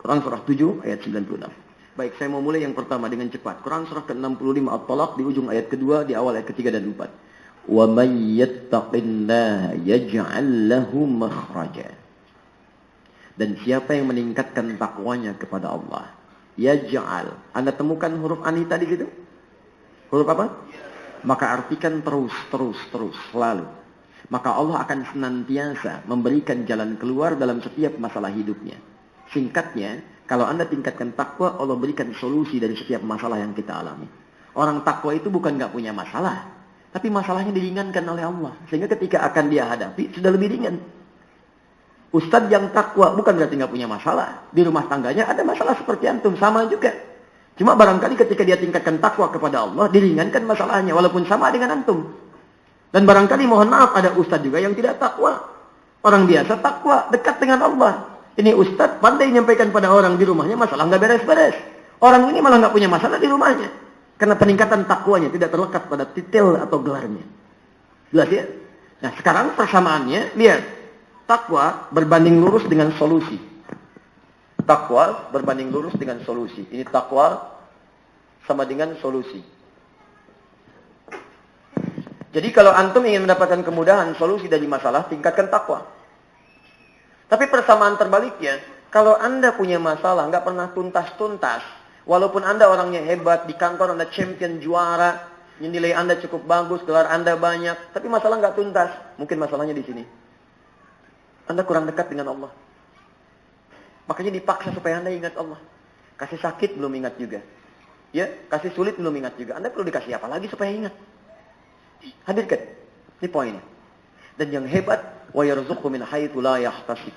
Speaker 1: Quran surah 7 ayat 96. Baik, saya mau mulai yang pertama dengan cepat. Quran surah ke-65 At-Talaq di ujung ayat kedua, di awal ayat ketiga dan 4. Wa may yattaqillaha yaj'al lahu makhraja. Dan siapa yang meningkatkan takwanya kepada Allah, yaj'al. Anda temukan huruf anita di situ? Huruf apa? Maka artikan terus selalu. Maka Allah akan senantiasa memberikan jalan keluar dalam setiap masalah hidupnya. Singkatnya, kalau Anda tingkatkan takwa, Allah berikan solusi dari setiap masalah yang kita alami. Orang takwa itu bukan gak punya masalah, tapi masalahnya diringankan oleh Allah. Sehingga ketika akan dia hadapi, sudah lebih ringan. Ustadz yang takwa bukan berarti gak punya masalah. Di rumah tangganya ada masalah seperti antum, sama juga. Cuma barangkali ketika dia tingkatkan takwa kepada Allah, diringankan masalahnya, walaupun sama dengan antum. Dan barangkali mohon maaf, ada ustadz juga yang tidak takwa. Orang biasa takwa, dekat dengan Allah. Ini ustadz pandai menyampaikan pada orang di rumahnya masalah nggak beres-beres. Orang ini malah nggak punya masalah di rumahnya. Karena peningkatan takwanya tidak terlekat pada titel atau gelarnya. Jelas ya? Nah sekarang persamaannya, lihat. Takwa berbanding lurus dengan solusi. Takwa berbanding lurus dengan solusi. Ini takwa sama dengan solusi. Jadi kalau antum ingin mendapatkan kemudahan solusi dari masalah, tingkatkan takwa. Tapi persamaan terbaliknya, kalau Anda punya masalah, nggak pernah tuntas-tuntas, walaupun Anda orangnya hebat, di kantor Anda champion juara, nilai Anda cukup bagus, gelar Anda banyak, tapi masalah nggak tuntas, mungkin masalahnya di sini. Anda kurang dekat dengan Allah. Makanya dipaksa supaya Anda ingat Allah. Kasih sakit belum ingat juga. Ya, kasih sulit belum ingat juga. Anda perlu dikasih apa lagi supaya ingat? Hadirkan. Ini poinnya. Dan yang hebat, wa yarzuqhu min haitsu la yahtasib.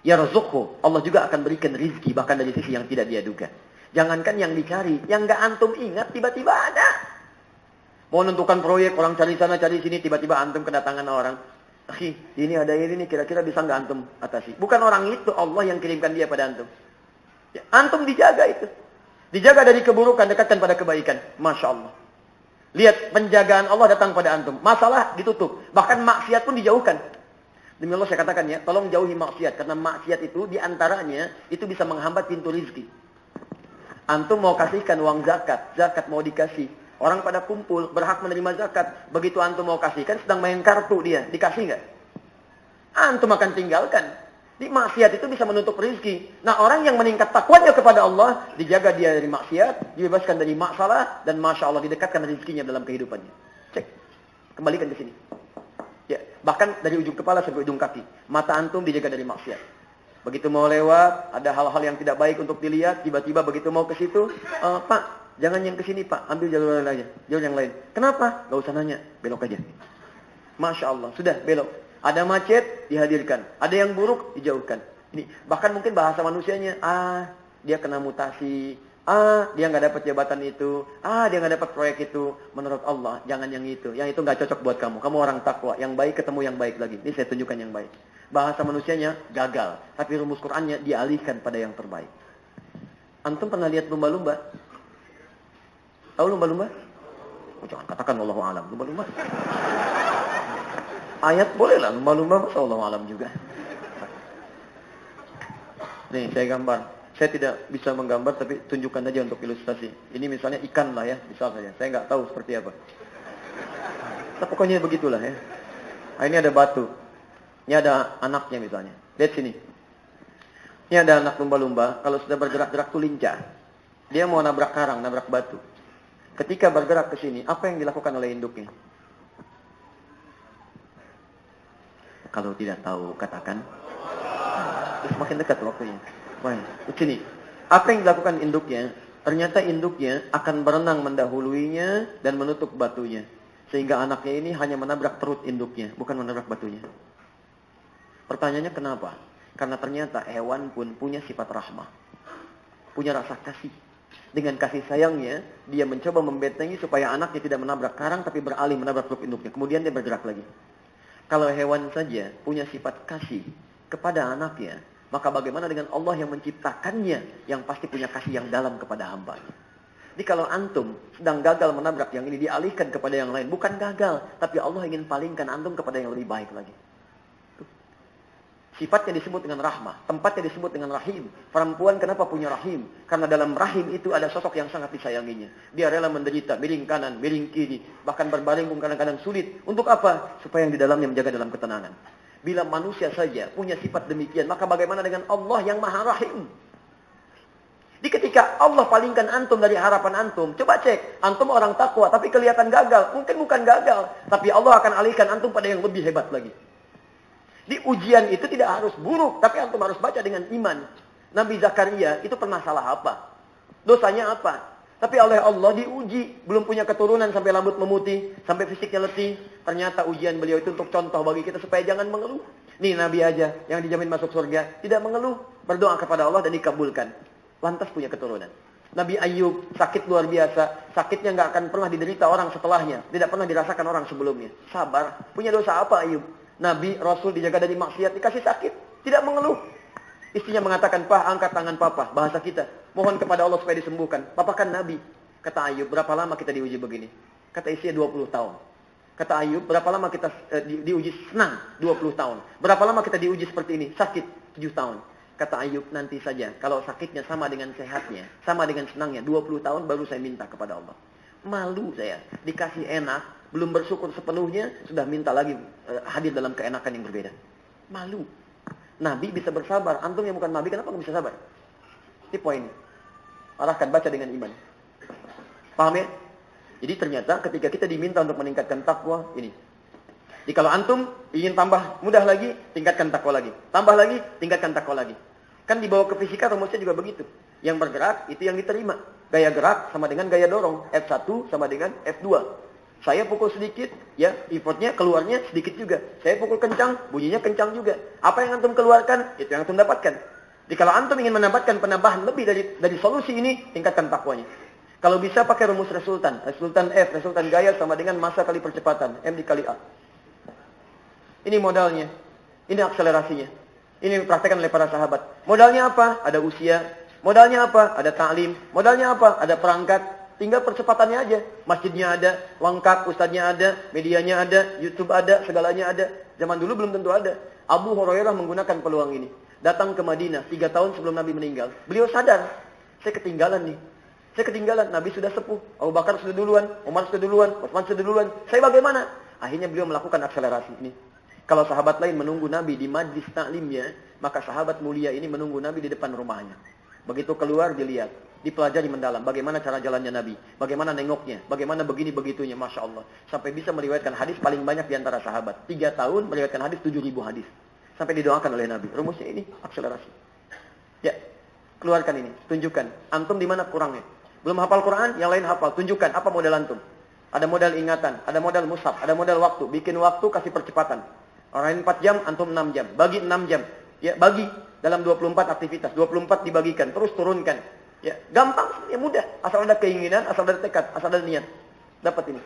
Speaker 1: Yarzuqhu, Allah juga akan berikan rizki bahkan dari sisi yang tidak dia duga. Jangankan yang dicari, yang enggak antum ingat tiba-tiba ada. Mau menentukan proyek, orang cari sana cari sini, tiba-tiba antum kedatangan orang. Akhi, ini ada ini kira-kira bisa enggak antum atasi? Bukan orang itu, Allah yang kirimkan dia pada antum. Ya, antum dijaga itu. Dijaga dari keburukan, dekatkan pada kebaikan. Masya Allah. Lihat, penjagaan Allah datang pada antum. Masalah ditutup. Bahkan maksiat pun dijauhkan. Demi Allah saya katakan ya, tolong jauhi maksiat. Karena maksiat itu diantaranya, itu bisa menghambat pintu rizki. Antum mau kasihkan uang zakat. Zakat mau dikasih. Orang pada kumpul, berhak menerima zakat. Begitu antum mau kasihkan, sedang main kartu dia. Dikasih nggak? Antum akan tinggalkan. Di maksiat itu bisa menutup rizki. Nah orang yang meningkat takwanya kepada Allah, dijaga dia dari maksiat, dibebaskan dari masalah, dan Masya Allah didekatkan rizkinya dalam kehidupannya. Cek. Kembalikan ke sini. Ya, bahkan dari ujung kepala sampai ujung kaki. Mata antum dijaga dari maksiat. Begitu mau lewat, ada hal-hal yang tidak baik untuk dilihat, tiba-tiba begitu mau ke situ, Pak, jangan yang ke sini Pak, ambil jalur lain aja. Jalur yang lain. Kenapa? Gak usah nanya, belok aja. Masya Allah, sudah belok. Ada macet, dihadirkan. Ada yang buruk, dijauhkan. Ini bahkan mungkin bahasa manusianya, dia kena mutasi, dia nggak dapat jabatan itu, dia nggak dapat proyek itu. Menurut Allah, jangan yang itu. Yang itu nggak cocok buat kamu. Kamu orang takwa. Yang baik ketemu yang baik lagi. Ini saya tunjukkan yang baik. Bahasa manusianya gagal, tapi rumus Qur'annya dialihkan pada yang terbaik. Antum pernah lihat lumba-lumba? Tahu lumba-lumba? Oh, jangan katakan wallahu a'lam. Lumba-lumba. Ayat bolehlah, lumba-lumba masa Allah alam juga. Nih, saya gambar. Saya tidak bisa menggambar, tapi tunjukkan aja untuk ilustrasi. Ini misalnya ikan lah ya, misalnya. Saya nggak tahu seperti apa. Tapi pokoknya begitulah ya. Nah, ini ada batu. Ini ada anaknya misalnya. Lihat sini. Ini ada anak lumba-lumba. Kalau sudah bergerak-gerak tuh lincah. Dia mau nabrak karang, nabrak batu. Ketika bergerak ke sini, apa yang dilakukan oleh induknya? Kalau tidak tahu, katakan. Terus makin dekat waktunya. Baik, sini. Apa yang dilakukan induknya? ternyata induknya akan berenang mendahuluinya dan menutup batunya. Sehingga anaknya ini hanya menabrak perut induknya, bukan menabrak batunya. Pertanyaannya kenapa? Karena ternyata hewan pun punya sifat rahmah. Punya rasa kasih. Dengan kasih sayangnya, dia mencoba membentengi supaya anaknya tidak menabrak karang, tapi beralih menabrak perut induknya. Kemudian dia bergerak lagi. Kalau hewan saja punya sifat kasih kepada anaknya, maka bagaimana dengan Allah yang menciptakannya, yang pasti punya kasih yang dalam kepada hambanya. Jadi kalau antum sedang gagal menabrak yang ini, dialihkan kepada yang lain. Bukan gagal, tapi Allah ingin palingkan antum kepada yang lebih baik lagi. Sifatnya disebut dengan rahmah, tempatnya disebut dengan rahim. Perempuan kenapa punya rahim? Karena dalam rahim itu ada sosok yang sangat disayanginya. Dia rela menderita, miring kanan, miring kiri, bahkan berbaring pun kadang-kadang sulit. Untuk apa? Supaya yang di dalamnya menjaga dalam ketenangan. Bila manusia saja punya sifat demikian, maka bagaimana dengan Allah yang maha rahim? Di ketika Allah palingkan antum dari harapan antum, coba cek, antum orang takwa tapi kelihatan gagal. Mungkin bukan gagal, tapi Allah akan alihkan antum pada yang lebih hebat lagi. Di ujian itu tidak harus buruk, tapi antum harus baca dengan iman. Nabi Zakaria itu pernah salah apa? Dosanya apa? Tapi oleh Allah diuji, belum punya keturunan sampai rambut memutih, sampai fisiknya letih. Ternyata ujian beliau itu untuk contoh bagi kita supaya jangan mengeluh. Nih Nabi aja yang dijamin masuk surga, tidak mengeluh, berdoa kepada Allah dan dikabulkan. Lantas punya keturunan. Nabi Ayub sakit luar biasa, sakitnya nggak akan pernah diderita orang setelahnya, tidak pernah dirasakan orang sebelumnya. Sabar, punya dosa apa Ayub? Nabi, Rasul dijaga dari maksiat, dikasih sakit, tidak mengeluh. Istrinya mengatakan, "Pah, angkat tangan papa," bahasa kita. Mohon kepada Allah supaya disembuhkan. Papa kan Nabi. Kata Ayub, berapa lama kita diuji begini? Kata istrinya 20 tahun. Kata Ayub, berapa lama kita diuji senang? 20 tahun. Berapa lama kita diuji seperti ini? Sakit 7 tahun. Kata Ayub, nanti saja. Kalau sakitnya sama dengan sehatnya, sama dengan senangnya, 20 tahun baru saya minta kepada Allah. Malu saya, dikasih enak, belum bersyukur sepenuhnya, sudah minta lagi hadir dalam keenakan yang berbeda. Malu. Nabi bisa bersabar. Antum yang bukan Nabi, kenapa nggak bisa sabar? Ini poin. Arahkan, baca dengan iman. Paham ya? Jadi ternyata ketika kita diminta untuk meningkatkan takwa, ini. Jadi kalau antum ingin tambah mudah lagi, tingkatkan takwa lagi. Tambah lagi, tingkatkan takwa lagi. Kan dibawa ke fisika rumusnya juga begitu. Yang bergerak itu yang diterima. Gaya gerak sama dengan gaya dorong. F1 sama dengan F2. Saya pukul sedikit, ya effortnya keluarnya sedikit juga. Saya pukul kencang, bunyinya kencang juga. Apa yang antum keluarkan, itu yang antum dapatkan. Jadi kalau antum ingin mendapatkan penambahan lebih dari solusi ini, tingkatkan takwanya. Kalau bisa pakai rumus resultan. Resultan F, resultan gaya sama dengan massa kali percepatan. M dikali A. Ini modalnya. Ini akselerasinya. Ini dipraktekkan oleh para sahabat. Modalnya apa? Ada usia. Modalnya apa? Ada ta'lim. Modalnya apa? Ada perangkat. Tinggal percepatannya aja. Masjidnya ada, lengkap, ustadznya ada, medianya ada, YouTube ada, segalanya ada. Zaman dulu belum tentu ada. Abu Hurairah menggunakan peluang ini. Datang ke Madinah 3 tahun sebelum Nabi meninggal. Beliau sadar, saya ketinggalan nih. Saya ketinggalan, Nabi sudah sepuh. Abu Bakar sudah duluan, Umar sudah duluan, Utsman sudah duluan. Saya bagaimana? Akhirnya beliau melakukan akselerasi ini. Kalau sahabat lain menunggu Nabi di majlis taklimnya, maka sahabat mulia ini menunggu Nabi di depan rumahnya. Begitu keluar dilihat, dipelajari mendalam bagaimana cara jalannya Nabi, bagaimana nengoknya, bagaimana begini begitunya, Masya Allah. Sampai bisa meriwayatkan hadis paling banyak di antara sahabat. 3 tahun meriwayatkan hadis 7.000 hadis. Sampai didoakan oleh Nabi. Rumusnya ini, akselerasi. Ya, keluarkan ini, tunjukkan. Antum di mana kurangnya? Belum hafal Quran, yang lain hafal. Tunjukkan apa modal antum. Ada modal ingatan, ada modal mushaf, ada modal waktu. Bikin waktu, kasih percepatan. Orang lain 4 jam, antum 6 jam. Bagi 6 jam. Ya, bagi dalam 24 aktivitas. 24 dibagikan, terus turunkan. Ya, gampang, ya mudah. Asal ada keinginan, asal ada tekad, asal ada niat. Dapat ini.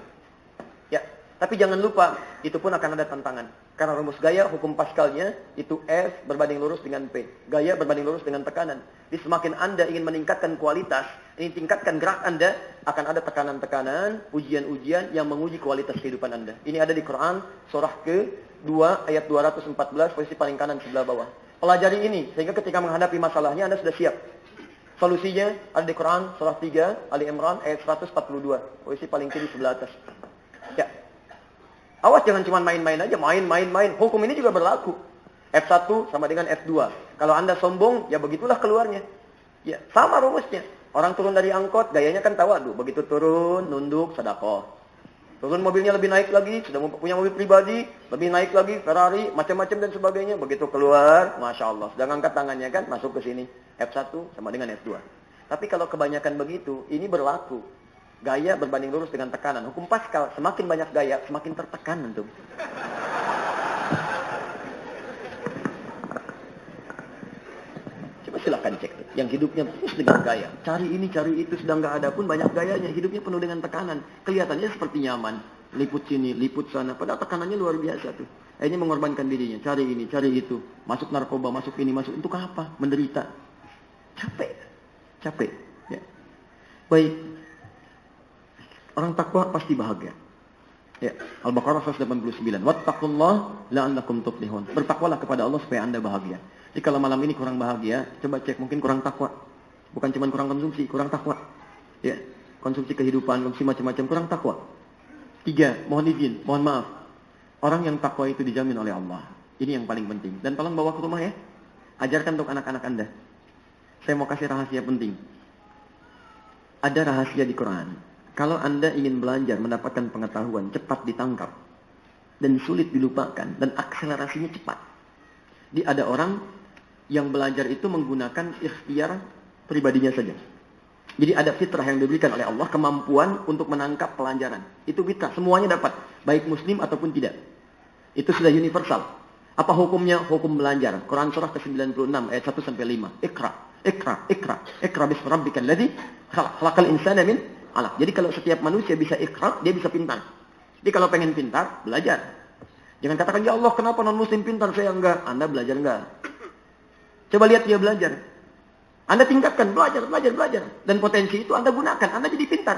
Speaker 1: Ya, tapi jangan lupa, itu pun akan ada tantangan. Karena rumus gaya, hukum paskalnya, itu F berbanding lurus dengan P. Gaya berbanding lurus dengan tekanan. Jadi semakin Anda ingin meningkatkan kualitas, ingin tingkatkan gerak Anda, akan ada tekanan-tekanan, ujian-ujian yang menguji kualitas kehidupan Anda. Ini ada di Quran, surah ke-2, ayat 214, posisi paling kanan sebelah bawah. Pelajari ini, sehingga ketika menghadapi masalahnya, Anda sudah siap. Solusinya ada di Quran, surah 3, Ali Imran, ayat 142, posisi paling kiri sebelah atas. Ya. Awas jangan cuma main-main aja, main. Hukum ini juga berlaku. F1 sama dengan F2. Kalau Anda sombong, ya begitulah keluarnya. Ya, sama rumusnya. Orang turun dari angkot, gayanya kan tawadu. Begitu turun, nunduk, sedekah. Turun mobilnya lebih naik lagi, sudah punya mobil pribadi, lebih naik lagi, Ferrari, macam-macam dan sebagainya. Begitu keluar, Masya Allah. Sudah ngangkat tangannya kan, masuk ke sini. F1 sama dengan F2. Tapi kalau kebanyakan begitu, ini berlaku. Gaya berbanding lurus dengan tekanan. Hukum Pascal, semakin banyak gaya, semakin tertekan antum. Coba silakan cek tuh. Yang hidupnya terus dengan gaya. Cari ini, cari itu, sedang nggak ada pun banyak gayanya. Hidupnya penuh dengan tekanan. Kelihatannya seperti nyaman. Liput sini, liput sana. Padahal tekanannya luar biasa tuh. Akhirnya mengorbankan dirinya. Cari ini, cari itu. Masuk narkoba, masuk ini, masuk. Untuk apa? Menderita. Capek. Ya. Baik. Orang takwa pasti bahagia. Ya. Al-Baqarah 189. Wattaqullah la'allakum tuflihun. Bertakwalah kepada Allah supaya Anda bahagia. Jadi kalau malam ini kurang bahagia, coba cek mungkin kurang takwa. Bukan cuma kurang konsumsi, kurang takwa. Ya. Konsumsi kehidupan, konsumsi macam-macam, kurang takwa. 3, mohon izin, mohon maaf. Orang yang takwa itu dijamin oleh Allah. Ini yang paling penting. Dan tolong bawa ke rumah ya. Ajarkan untuk anak-anak Anda. Saya mau kasih rahasia penting. Ada rahasia di Quran. Kalau Anda ingin belajar, mendapatkan pengetahuan, cepat ditangkap. Dan sulit dilupakan. Dan akselerasinya cepat. Jadi ada orang yang belajar itu menggunakan ikhtiar pribadinya saja. Jadi ada fitrah yang diberikan oleh Allah, kemampuan untuk menangkap pelajaran. Itu fitrah, semuanya dapat. Baik muslim ataupun tidak. Itu sudah universal. Apa hukumnya? Hukum belajar. Quran surah ke-96 ayat 1-5. Iqra bismi rabbikal ladzi khalaqal insana min 'alaq. Jadi kalau setiap manusia bisa iqra, dia bisa pintar. Jadi kalau pengen pintar, belajar. Jangan katakan, ya Allah kenapa non muslim pintar, saya enggak. Anda belajar enggak? Coba lihat dia belajar. Anda tingkatkan, belajar. Dan potensi itu Anda gunakan, Anda jadi pintar.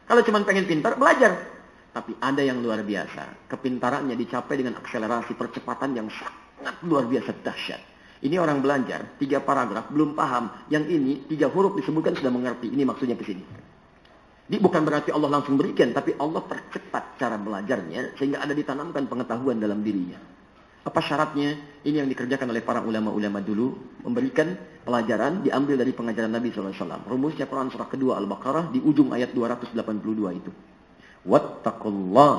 Speaker 1: Kalau cuma pengen pintar, belajar. Tapi ada yang luar biasa. Kepintarannya dicapai dengan akselerasi percepatan yang sangat luar biasa dahsyat. Ini orang belajar, 3 paragraf, belum paham. Yang ini, 3 huruf disebutkan sudah mengerti. Ini maksudnya ke sini. Jadi bukan berarti Allah langsung berikan, tapi Allah percepat cara belajarnya, sehingga ada ditanamkan pengetahuan dalam dirinya. Apa syaratnya? Ini yang dikerjakan oleh para ulama-ulama dulu. Memberikan pelajaran diambil dari pengajaran Nabi SAW. Rumusnya Quran surah kedua Al-Baqarah di ujung ayat 282 itu. Wattaqullah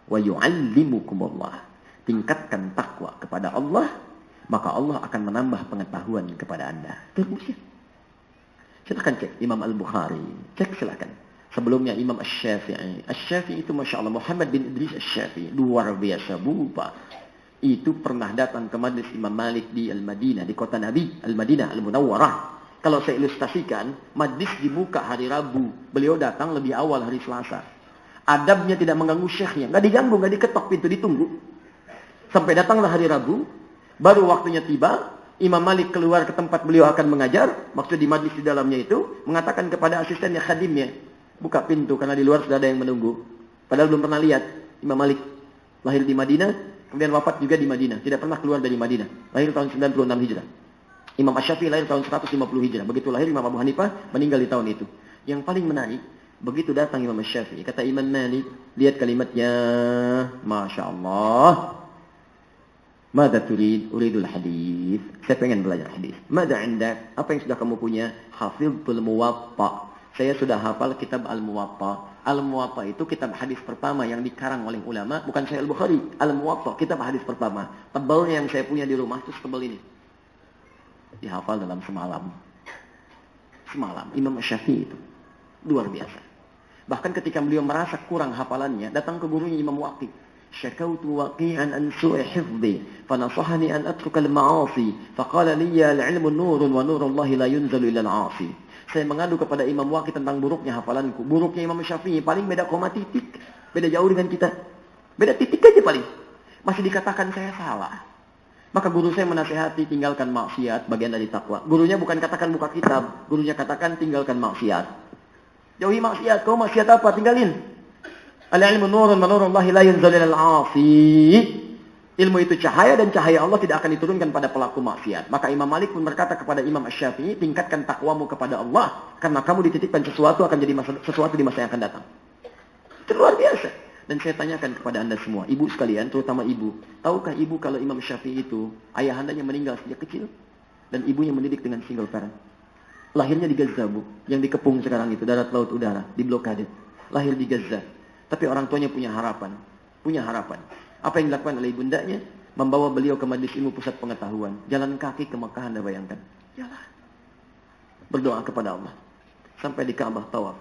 Speaker 1: wa yu'allimukumullah. Tingkatkan takwa kepada Allah, maka Allah akan menambah pengetahuan kepada Anda. Rumusnya. Silakan cek Imam Al-Bukhari. Cek silakan. Sebelumnya Imam Asy-Syafi'i. Asy-Syafi'i itu Masya Allah, Muhammad bin Idris Asy-Syafi'i. Luar biasa bupa. Itu pernah datang ke majlis Imam Malik di Al-Madinah, di kota Nabi, Al-Madinah, Al-Munawwarah. Kalau saya ilustrasikan, majlis dibuka hari Rabu. Beliau datang lebih awal hari Selasa. Adabnya tidak mengganggu syekhnya. Nggak diganggu, nggak diketok pintu, ditunggu. Sampai datanglah hari Rabu. Baru waktunya tiba. Imam Malik keluar ke tempat beliau akan mengajar. Maksud di majlis di dalamnya itu. Mengatakan kepada asistennya, khadimnya. Buka pintu karena di luar sudah ada yang menunggu. Padahal belum pernah lihat. Imam Malik lahir di Madinah. Kemudian wafat juga di Madinah. Tidak pernah keluar dari Madinah. Lahir tahun 96 Hijrah. Imam Asy-Syafi'i lahir tahun 150 Hijrah. Begitu lahir Imam Abu Hanifah meninggal di tahun itu. Yang paling menarik. Begitu datang Imam Asy-Syafi'i. Kata Imam Malik. Lihat kalimatnya. Masya Allah. Mada turid? Uridul hadis. Saya pengen belajar hadis. Mada indak? Apa yang sudah kamu punya? Hafidhul Muwatta. Saya sudah hafal kitab Al-Muwatta. Al-Muwatta itu kitab hadis pertama yang dikarang oleh ulama. Bukan Sahih Al-Bukhari. Al-Muwatta, kitab hadis pertama. Tebalnya yang saya punya di rumah itu setebal ini. Dihafal dalam semalam. Imam Syafi'i itu. Luar biasa. Bahkan ketika beliau merasa kurang hafalannya, datang ke gurunya Imam Waqi. Syakautu waqi'an an su'i hifdhi, fanasahani an atruka al-ma'asi, faqala liya al-ilmu nurun wa nurullahi la yunzalu ila al-'asi. Saya mengadu kepada Imam Waqi tentang buruknya hafalanku. Buruknya Imam Syafi'i paling beda koma titik. Beda jauh dengan kita. Beda titik aja paling. Masih dikatakan saya salah. Maka guru saya menasihati tinggalkan maksiat, bagian dari takwa. Gurunya bukan katakan buka kitab. Gurunya katakan tinggalkan maksiat. Jauhi maksiat. Kau maksiat apa? Tinggalin. Al-ilmu nurun wa nurullahi la yunzalu ila al-'asi. Ilmu itu cahaya dan cahaya Allah tidak akan diturunkan pada pelaku maksiat. Maka Imam Malik pun berkata kepada Imam Asy-Syafi'i, tingkatkan takwamu kepada Allah. Karena kamu dititipkan sesuatu akan jadi sesuatu di masa yang akan datang. Itu luar biasa. Dan saya tanyakan kepada anda semua, ibu sekalian, terutama ibu. Tahukah ibu kalau Imam Syafi'i itu, ayahandanya meninggal sejak kecil. Dan ibunya mendidik dengan single parent. Lahirnya di Gaza, Bu. Yang dikepung sekarang itu, darat, laut, udara. Di blokade. Lahir di Gaza. Tapi orang tuanya punya harapan. Apa yang dilakukan oleh ibundanya? Membawa beliau ke Majelis Ilmu Pusat Pengetahuan. Jalan kaki ke Mekah, Anda bayangkan. Jalan. berdoa kepada Allah. Sampai di Ka'bah tawaf.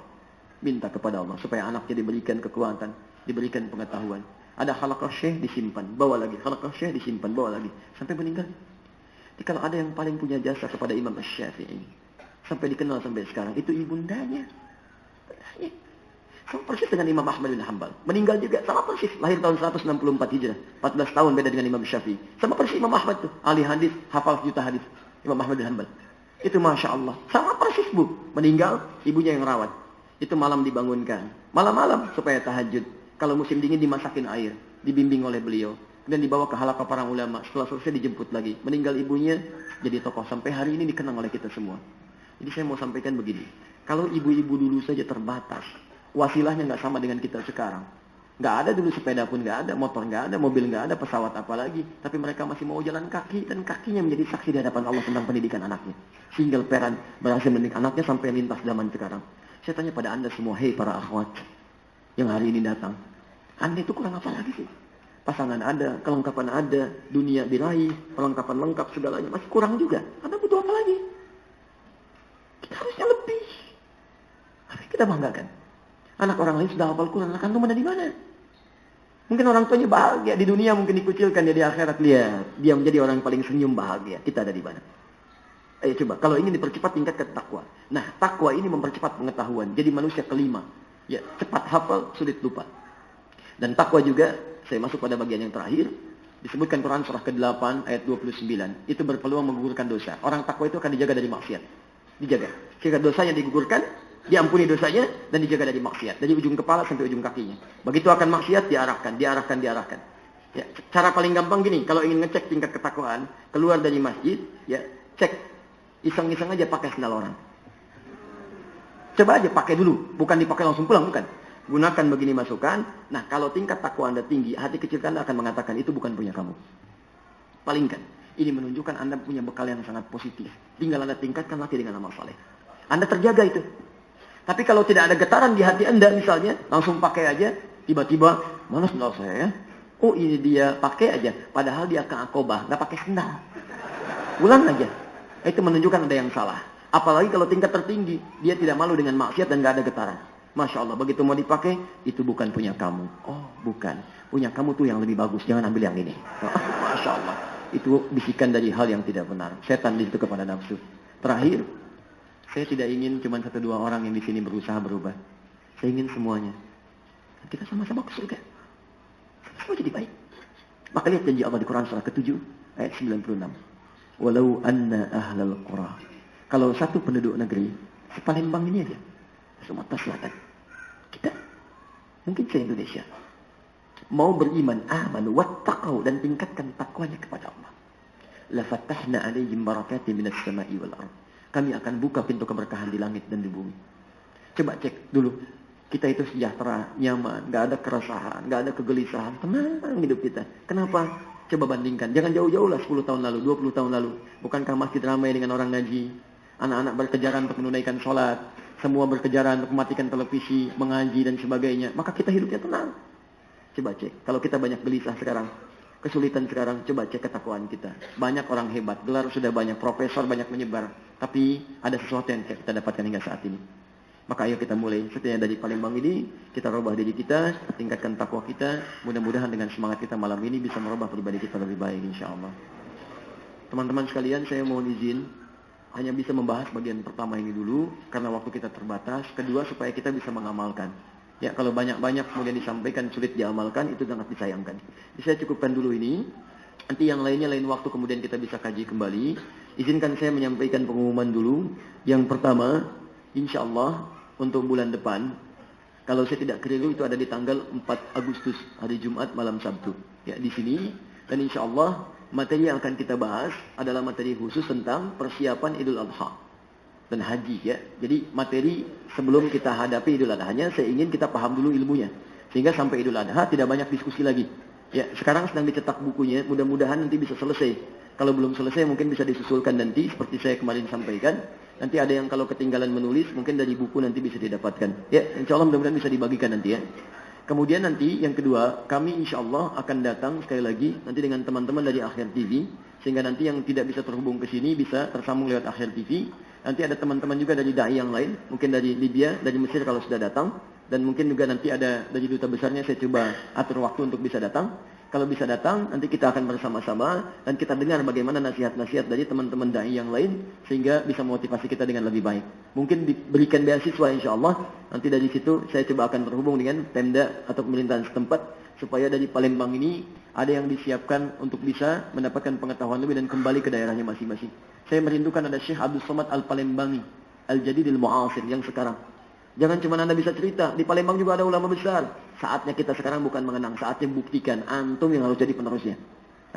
Speaker 1: Minta kepada Allah supaya anaknya diberikan kekuatan, diberikan pengetahuan. Ada halaqah syekh disimpan, bawa lagi. Halaqah syekh disimpan, bawa lagi. Sampai meninggal. Jadi kalau ada yang paling punya jasa kepada Imam Asy-Syafi'i, sampai dikenal sampai sekarang, itu ibundanya. Sama persis dengan Imam Ahmad bin Hanbal. Meninggal juga, sama persis. Lahir tahun 164 Hijrah. 14 tahun beda dengan Imam Syafi'i. Sama persis Imam Ahmad tuh. Ahli hadis, hafal juta hadis. Imam Ahmad bin Hanbal. Itu Masya Allah. Sama persis bu. Meninggal, ibunya yang rawat. Itu malam dibangunkan. Malam-malam supaya tahajud. Kalau musim dingin dimasakin air. Dibimbing oleh beliau. Dan dibawa ke halaqah para ulama. Setelah selesai dijemput lagi. Meninggal ibunya jadi tokoh. Sampai hari ini dikenang oleh kita semua. Jadi saya mau sampaikan begini. Kalau ibu-ibu dulu saja terbatas. Wasilahnya nggak sama dengan kita sekarang. Nggak ada dulu sepeda pun nggak ada. Motor nggak ada. Mobil nggak ada. Pesawat apalagi. Tapi mereka masih mau jalan kaki. Dan kakinya menjadi saksi di hadapan Allah tentang pendidikan anaknya. Single parent berhasil mendidik anaknya sampai lintas zaman sekarang. Saya tanya pada anda semua. Hei para akhwat. Yang hari ini datang. Anda itu kurang apa lagi sih? Pasangan ada. Kelengkapan ada. Dunia diraih. Perlengkapan lengkap segalanya. Masih kurang juga. Anda butuh apa lagi? Kita harusnya lebih. Tapi kita banggakan. Anak orang lain sudah hafal Quran. Anak antum ada di mana? Mungkin orang tuanya bahagia. Di dunia mungkin dikucilkan. Dia di akhirat. Lihat. Dia menjadi orang yang paling senyum bahagia. Kita ada di mana? Ayo coba. Kalau ingin dipercepat tingkatkan takwa. Nah, takwa ini mempercepat pengetahuan. Jadi manusia kelima. Ya, cepat hafal, sulit lupa. Dan takwa juga, saya masuk pada bagian yang terakhir. Disebutkan Quran surah ke-8 ayat 29. Itu berpeluang menggugurkan dosa. Orang takwa itu akan dijaga dari maksiat. Dijaga. Jika dosanya digugurkan, diampuni dosanya dan dijaga dari maksiat. Dari ujung kepala sampai ujung kakinya. Begitu akan maksiat, diarahkan. Ya, cara paling gampang gini, kalau ingin ngecek tingkat ketakwaan, keluar dari masjid, ya, cek. Iseng-iseng aja pakai sendal orang. Coba aja pakai dulu, bukan dipakai langsung pulang, bukan. Gunakan begini masukan. Nah, kalau tingkat takwa Anda tinggi, hati kecil Anda akan mengatakan itu bukan punya kamu. Palingkan. Ini menunjukkan Anda punya bekal yang sangat positif. Tinggal Anda tingkatkan lagi dengan amal saleh. Anda terjaga itu. Tapi kalau tidak ada getaran di hati Anda misalnya, langsung pakai aja, tiba-tiba, mana sendal saya ya? Oh ini dia, pakai aja. Padahal dia ke akobah, nggak pakai sendal. Ulang aja. Itu menunjukkan ada yang salah. Apalagi kalau tingkat tertinggi, dia tidak malu dengan maksiat dan nggak ada getaran. Masya Allah, begitu mau dipakai, itu bukan punya kamu. Oh bukan, punya kamu tuh yang lebih bagus, jangan ambil yang ini. Masya Allah, itu bisikan dari hal yang tidak benar. Setan itu kepada nafsu. Terakhir, saya tidak ingin cuma 1-2 orang yang di sini berusaha berubah. Saya ingin semuanya. Kita sama-sama ke surga. Semua jadi baik. Maka lihat janji Allah di Quran surah ke-7 ayat 96. Walau anna ahlal qura. Kalau satu penduduk negeri, Palembang ini aja, Sumatera Selatan, kita, mungkin se-Indonesia, mau beriman, amanu wattaqau, dan tingkatkan takwanya kepada Allah. La fatahna alaihim barakatin minas sama'i wal ardh. Kami akan buka pintu keberkahan di langit dan di bumi. Coba cek dulu. Kita itu sejahtera, nyaman, gak ada keresahan, gak ada kegelisahan. Tenang hidup kita. Kenapa? Coba bandingkan. Jangan jauh-jauh lah 10 tahun lalu, 20 tahun lalu. Bukankah masjid ramai dengan orang ngaji? Anak-anak berkejaran untuk menunaikan sholat. Semua berkejaran untuk mematikan televisi, mengaji dan sebagainya. Maka kita hidupnya tenang. Coba cek. Kalau kita banyak gelisah sekarang, kesulitan sekarang, coba cek ketakwaan kita. Banyak orang hebat, gelar sudah banyak, profesor banyak menyebar. Tapi ada sesuatu yang kita dapatkan hingga saat ini. Maka ayo kita mulai. Setidaknya dari Palembang ini, kita rubah diri kita, tingkatkan takwa kita. Mudah-mudahan dengan semangat kita malam ini bisa merubah pribadi kita lebih baik, insya Allah. Teman-teman sekalian, saya mohon izin hanya bisa membahas bagian pertama ini dulu, karena waktu kita terbatas. Kedua, supaya kita bisa mengamalkan. Ya, kalau banyak-banyak kemudian disampaikan sulit diamalkan, itu sangat disayangkan. Jadi saya cukupkan dulu ini. Nanti yang lainnya lain waktu kemudian kita bisa kaji kembali. Izinkan saya menyampaikan pengumuman dulu. Yang pertama, insya Allah untuk bulan depan, kalau saya tidak keliru itu ada di tanggal 4 Agustus, hari Jumat malam Sabtu. Ya, di sini. Dan insya Allah materi yang akan kita bahas adalah materi khusus tentang persiapan Idul Adha dan haji ya. Jadi materi sebelum kita hadapi Idul Adha-nya, saya ingin kita paham dulu ilmunya. Sehingga sampai Idul Adha tidak banyak diskusi lagi. Ya, sekarang sedang dicetak bukunya, mudah-mudahan nanti bisa selesai. Kalau belum selesai mungkin bisa disusulkan nanti seperti saya kemarin sampaikan. Nanti ada yang kalau ketinggalan menulis mungkin dari buku nanti bisa didapatkan. Ya, insya Allah mudah-mudahan bisa dibagikan nanti ya. Kemudian nanti yang kedua, kami insya Allah akan datang sekali lagi nanti dengan teman-teman dari Akhir TV. Sehingga nanti yang tidak bisa terhubung ke sini bisa tersambung lewat Akhir TV. Nanti ada teman-teman juga dari dai yang lain, mungkin dari Libya, dari Mesir kalau sudah datang, dan mungkin juga nanti ada dari duta besarnya, saya coba atur waktu untuk bisa datang. Kalau bisa datang, nanti kita akan bersama-sama dan kita dengar bagaimana nasihat-nasihat dari teman-teman dai yang lain sehingga bisa motivasi kita dengan lebih baik. Mungkin diberikan beasiswa insya Allah. Nanti dari situ saya coba akan terhubung dengan Pemda atau pemerintahan setempat supaya dari Palembang ini ada yang disiapkan untuk bisa mendapatkan pengetahuan lebih dan kembali ke daerahnya masing-masing. Saya merindukan ada Syekh Abdul Somad Al-Palembangi, Al-Jadidil Mu'asir yang sekarang. Jangan cuma Anda bisa cerita, di Palembang juga ada ulama besar. Saatnya kita sekarang bukan mengenang, saatnya buktikan. Antum yang harus jadi penerusnya.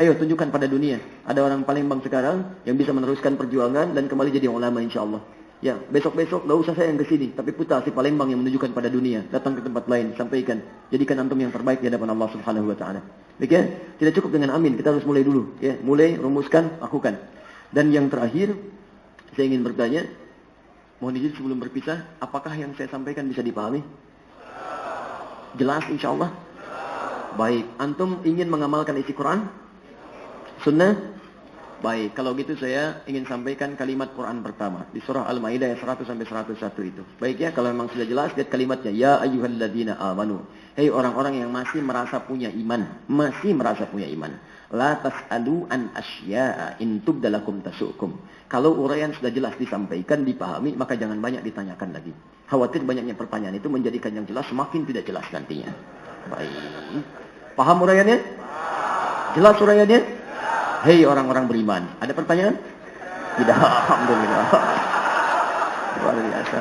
Speaker 1: Ayo tunjukkan pada dunia. Ada orang Palembang sekarang yang bisa meneruskan perjuangan dan kembali jadi ulama insya Allah. Ya, besok-besok gak usah saya yang ke sini, tapi putar si Palembang yang menunjukkan pada dunia. Datang ke tempat lain, sampaikan. Jadikan antum yang terbaik di hadapan Allah Subhanahu wa taala. Baik ya? Tidak cukup dengan amin, kita harus mulai dulu, ya. Mulai, rumuskan, lakukan. Dan yang terakhir, saya ingin bertanya, mohon izin sebelum berpisah, apakah yang saya sampaikan bisa dipahami? Jelas insya Allah? Baik, antum ingin mengamalkan isi Quran? Sunnah? Baik, kalau gitu saya ingin sampaikan kalimat Quran pertama di surah Al-Maidah ayat 100 sampai 101 itu. Baik ya, kalau memang sudah jelas lihat kalimatnya, ya ayyuhalladzina amanu. Hei orang-orang yang masih merasa punya iman, La tas'alu an asya'a in tubdalakum tasukum. Kalau uraian sudah jelas disampaikan, dipahami, maka jangan banyak ditanyakan lagi. Khawatir banyaknya pertanyaan itu menjadikan yang jelas semakin tidak jelas nantinya. Baik. Paham uraiannya? Jelas uraiannya? Hei orang-orang beriman, ada pertanyaan? Tidak, alhamdulillah. Luar biasa.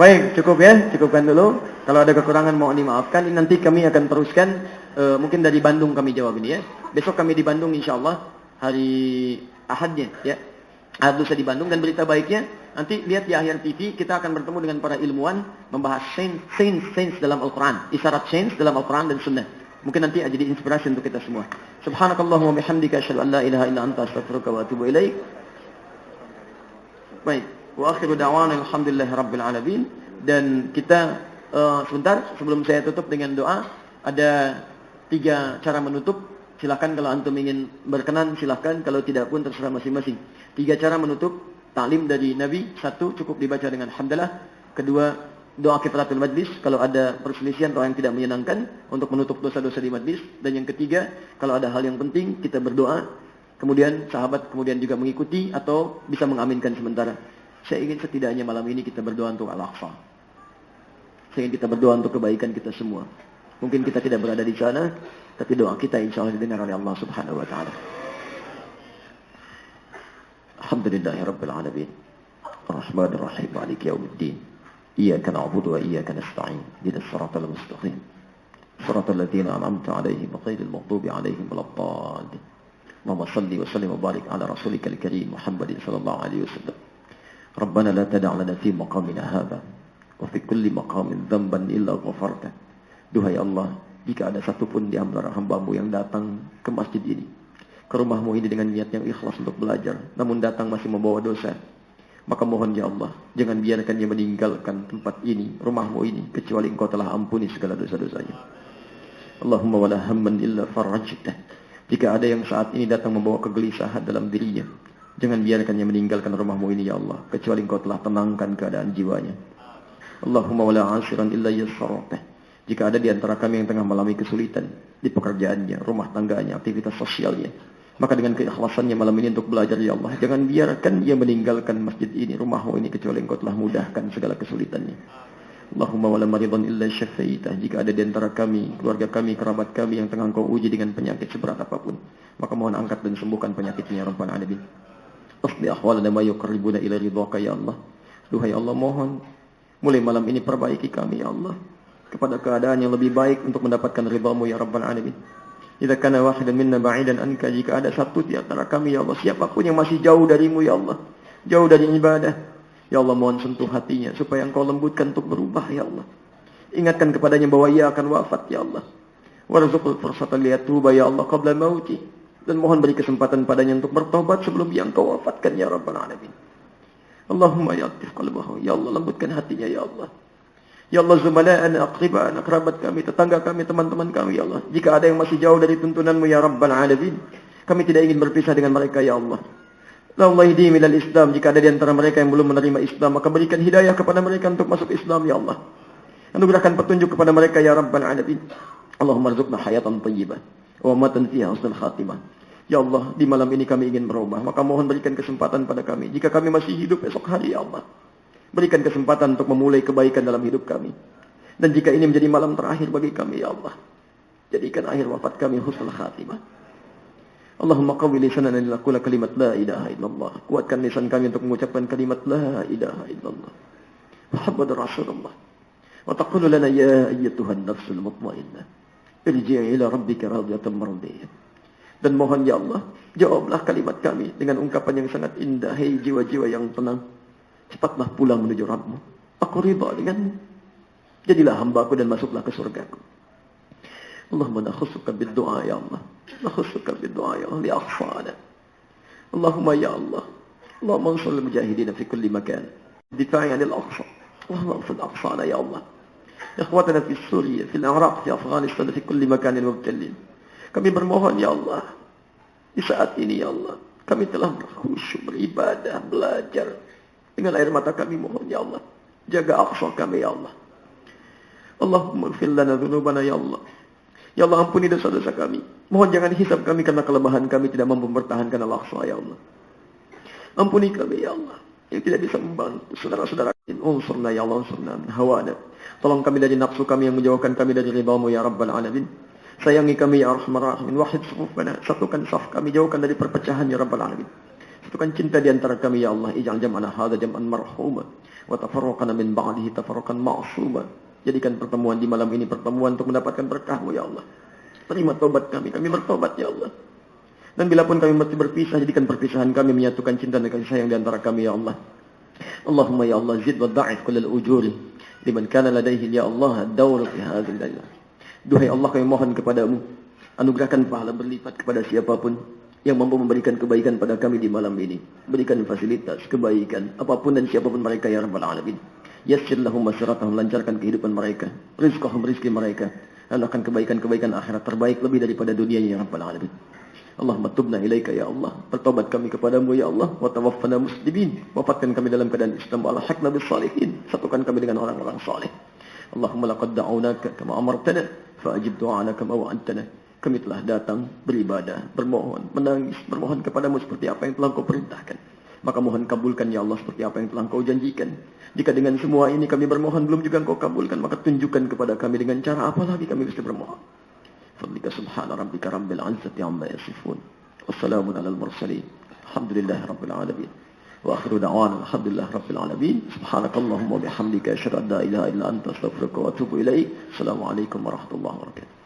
Speaker 1: Baik, cukup ya, cukupkan dulu. Kalau ada kekurangan mohon dimaafkan. Nanti kami akan teruskan, mungkin dari Bandung kami jawab ini ya. Besok kami di Bandung insya Allah hari Ahadnya ya. Ahad lusa di Bandung, dan berita baiknya nanti lihat di akhir TV kita akan bertemu dengan para ilmuwan membahas sains dalam Al-Quran, isyarat sains dalam Al-Quran dan Sunnah. Mungkin nanti jadi inspirasi untuk kita semua. Subhanakallahumma bihamdika asyhadu an la ilaha illa anta astaghfiruka wa atubu ilaik. Baik, wa akhiru da'wana alhamdulillahi rabbil alamin. Dan kita sebentar sebelum saya tutup dengan doa, ada 3 cara menutup. Silakan kalau antum ingin berkenan silakan, kalau tidak pun terserah masing-masing. 3 cara menutup taklim dari Nabi. 1, cukup dibaca dengan hamdalah. 2, doa kifaratul majlis kalau ada perselisihan atau yang tidak menyenangkan untuk menutup dosa-dosa di majlis. Dan yang ketiga, kalau ada hal yang penting kita berdoa, kemudian sahabat kemudian juga mengikuti atau bisa mengaminkan sementara. Saya ingin setidaknya malam ini kita berdoa untuk Al-Aqsa. Saya ingin kita berdoa untuk kebaikan kita semua. Mungkin kita tidak berada di sana, tapi doa kita insya Allah didengar oleh Allah Subhanahu wa taala. Alhamdulillahirabbil alamin. Arrahmanir rahim, maliki yaumiddin. Iyyaka na'budu wa iyyaka nasta'in. Ihdinas siratal mustaqim. Siratal ladzina an'amta 'alaihim ghairil maghdubi 'alaihim waladdallin. Allahumma shalli wa sallim wa barik 'ala rasulikal karim Muhammadin sallallahu alaihi wasallam. Rabbana la tada' lana fi maqamina hadha wa fi kulli maqamin dhanban illa ghafarta. Duhai Allah, jika ada satupun di antara hamba-Mu yang datang ke masjid ini, ke rumah-Mu ini dengan niat yang ikhlas untuk belajar, namun datang masih membawa dosa, maka mohon ya Allah, jangan biarkan dia meninggalkan tempat ini, rumah-Mu ini, kecuali Engkau telah ampuni segala dosa-dosanya. Allahumma wala hamman illa farajtah. Jika ada yang saat ini datang membawa kegelisahan dalam dirinya, jangan biarkan dia meninggalkan rumah-Mu ini ya Allah, kecuali Engkau telah tenangkan keadaan jiwanya. Allahumma wala asiran illa yassartah. Jika ada di antara kami yang tengah mengalami kesulitan di pekerjaannya, rumah tangganya, aktivitas sosialnya, maka dengan keikhlasannya malam ini untuk belajar ya Allah, jangan biarkan dia meninggalkan masjid ini, rumah-Mu ini, kecuali Engkau telah mudahkan segala kesulitannya. Allahumma wala maridan illa syafaitah. Jika ada di antara kami, keluarga kami, kerabat kami yang tengah Engkau uji dengan penyakit seberat apapun, maka mohon angkat dan sembuhkan penyakitnya ya Rabbal alamin. Asli ahwalana ma yuqarribuna ila ridhaka ya Allah. Duhai Allah, mohon mulai malam ini perbaiki kami ya Allah kepada keadaan yang lebih baik untuk mendapatkan ridha-Mu ya Rabbal alamin. Idza kana wahidan minna ba'idan anka, jika ada satu di antara kami ya Allah, siapapun yang masih jauh dari-Mu ya Allah, jauh dari ibadah, ya Allah mohon sentuh hatinya supaya Engkau lembutkan untuk berubah ya Allah. Ingatkan kepadanya bahwa ia akan wafat ya Allah. Warzuqul fursata liyatuba ya Allah qabla mauti, dan mohon beri kesempatan padanya untuk bertobat sebelum dia Engkau wafatkan ya Rabbal alamin. Allahumma ya'tif qalbahu, ya Allah lembutkan hatinya ya Allah. Ya Allah, zumala'ana, aqriba'ana, kerabat kami, tetangga kami, teman-teman kami ya Allah, jika ada yang masih jauh dari tuntunan-Mu ya Rabbal alamin, kami tidak ingin berpisah dengan mereka ya Allah. La Allah yahdihim ilal Islam. Jika ada di antara mereka yang belum menerima Islam, maka berikan hidayah kepada mereka untuk masuk Islam, ya Allah. Anugerahkan petunjuk kepada mereka, ya Rabbal Alamin. Allahumma rzuqna hayatan thayyibah wa matan fiha husnul khatimah. Ya Allah, di malam ini kami ingin berubah, maka mohon berikan kesempatan pada kami. Jika kami masih hidup esok hari, ya Allah, berikan kesempatan untuk memulai kebaikan dalam hidup kami. Dan jika ini menjadi malam terakhir bagi kami, ya Allah, jadikan akhir wafat kami husnul khatimah. Allahumma qawwi lisanana linaqula kalimat la ilaha illallah. Kuatkan lisan kami untuk mengucapkan kalimat la ilaha illallah Muhammadur Rasulullah. Wa taqulu lana ya ayyatuhan nafsul mutmainnah, irji'i ila rabbika radiyatan mardiyah. Dan mohon ya Allah, jawablah kalimat kami dengan ungkapan yang sangat indah. Hei jiwa-jiwa yang tenang, cepatlah pulang menuju Rabbmu. Aku ridha denganmu. Jadilah hambaku dan masuklah ke surgaku. Allahumma nakhussuka bid-du'a ya Allah. Nakhussuka bid-du'a ya Allah li akhfana. Allahumma ya Allah. Allahumma ansur al-mujahidin fi kulli makan. Difa'i 'anil aqsa. Allahumma ansur aqsana ya Allah. Ikhwatana fi Suriya, fi al-Iraq, fi Afghanistan, fi kulli makan al-mubtalin. Kami bermohon ya Allah. Di saat ini ya Allah, kami telah berkhusyuk, beribadah, belajar. Dengan air mata kami mohon ya Allah. Jaga aqsa kami ya Allah. Allahumma ighfir lana dhunubana ya Allah. Ya Allah, ampuni dosa-dosa kami. Mohon jangan hisab kami karena kelemahan kami tidak mampu mempertahankan al-aqsa ya Allah. Ampuni kami ya Allah yang tidak bisa membantu saudara-saudara. Unsurna ya Allah, unsurna min hawana. Tolong kami dari nafsu kami yang menjauhkan kami dari ridhamu ya Rabbal Alamin. Sayangi kami ya Arhamar Rahimin. Wahid sufufana, satukan saf kami, jauhkan dari perpecahan ya Rabbal Alamin. Satukan cinta di antara kami ya Allah. Ij'al jam'ana hadza jam'an marhuma wa tafarraqana min ba'dihi tafarraqan ma'suma. Jadikan pertemuan di malam ini pertemuan untuk mendapatkan berkah-Mu ya Allah. Terima taubat kami bertobat ya Allah. Dan bila pun kami mesti berpisah, jadikan perpisahan kami menyatukan cinta dan kasih sayang di antara kami ya Allah. Allahumma ya Allah zid wa da'if kullal ujuri liman kana ladaihi ya Allah ad-dawr fi hadzal lailah. Duhai Allah, kami mohon kepadamu, anugerahkan pahala berlipat kepada siapapun yang mampu memberikan kebaikan pada kami di malam ini. Berikan fasilitas, kebaikan, apapun dan siapapun mereka ya Rabbal Alamin. Yassir lahum masyaratahum, lancarkan kehidupan mereka. Rizqahum, rizki mereka. Lakukan kebaikan-kebaikan akhirat terbaik lebih daripada dunia ya Rabbal Alamin. Allahumma tubna ilaika ya Allah. Bertobat kami kepadamu ya Allah. Wa tawaffana muslimin. Wafatkan kami dalam keadaan Islam. Wa alhaqna bis salihin. Satukan kami dengan orang-orang saleh. Allahumma laqad da'awnaka kama amartana fa'ajib du'ana kama wa'antana. Kami telah datang beribadah, bermohon, menangis, bermohon kepadamu seperti apa yang telah Kau perintahkan. Maka mohon kabulkan ya Allah seperti apa yang telah Kau janjikan. Jika dengan semua ini kami bermohon belum juga Kau kabulkan, maka tunjukkan kepada kami dengan cara apa lagi kami bisa bermohon. Fadlika subhana rabbika rabbil izzati amma yasifun. Wassalamun alal mursalin. Alhamdulillahi rabbil alamin. Wa akhiru da'wana alhamdulillahi rabbil alamin. Subhanakallahumma wa bihamdika asyhadu an la ilaha illa anta astaghfiruka wa atubu ilaik. Assalamualaikum warahmatullahi wabarakatuh.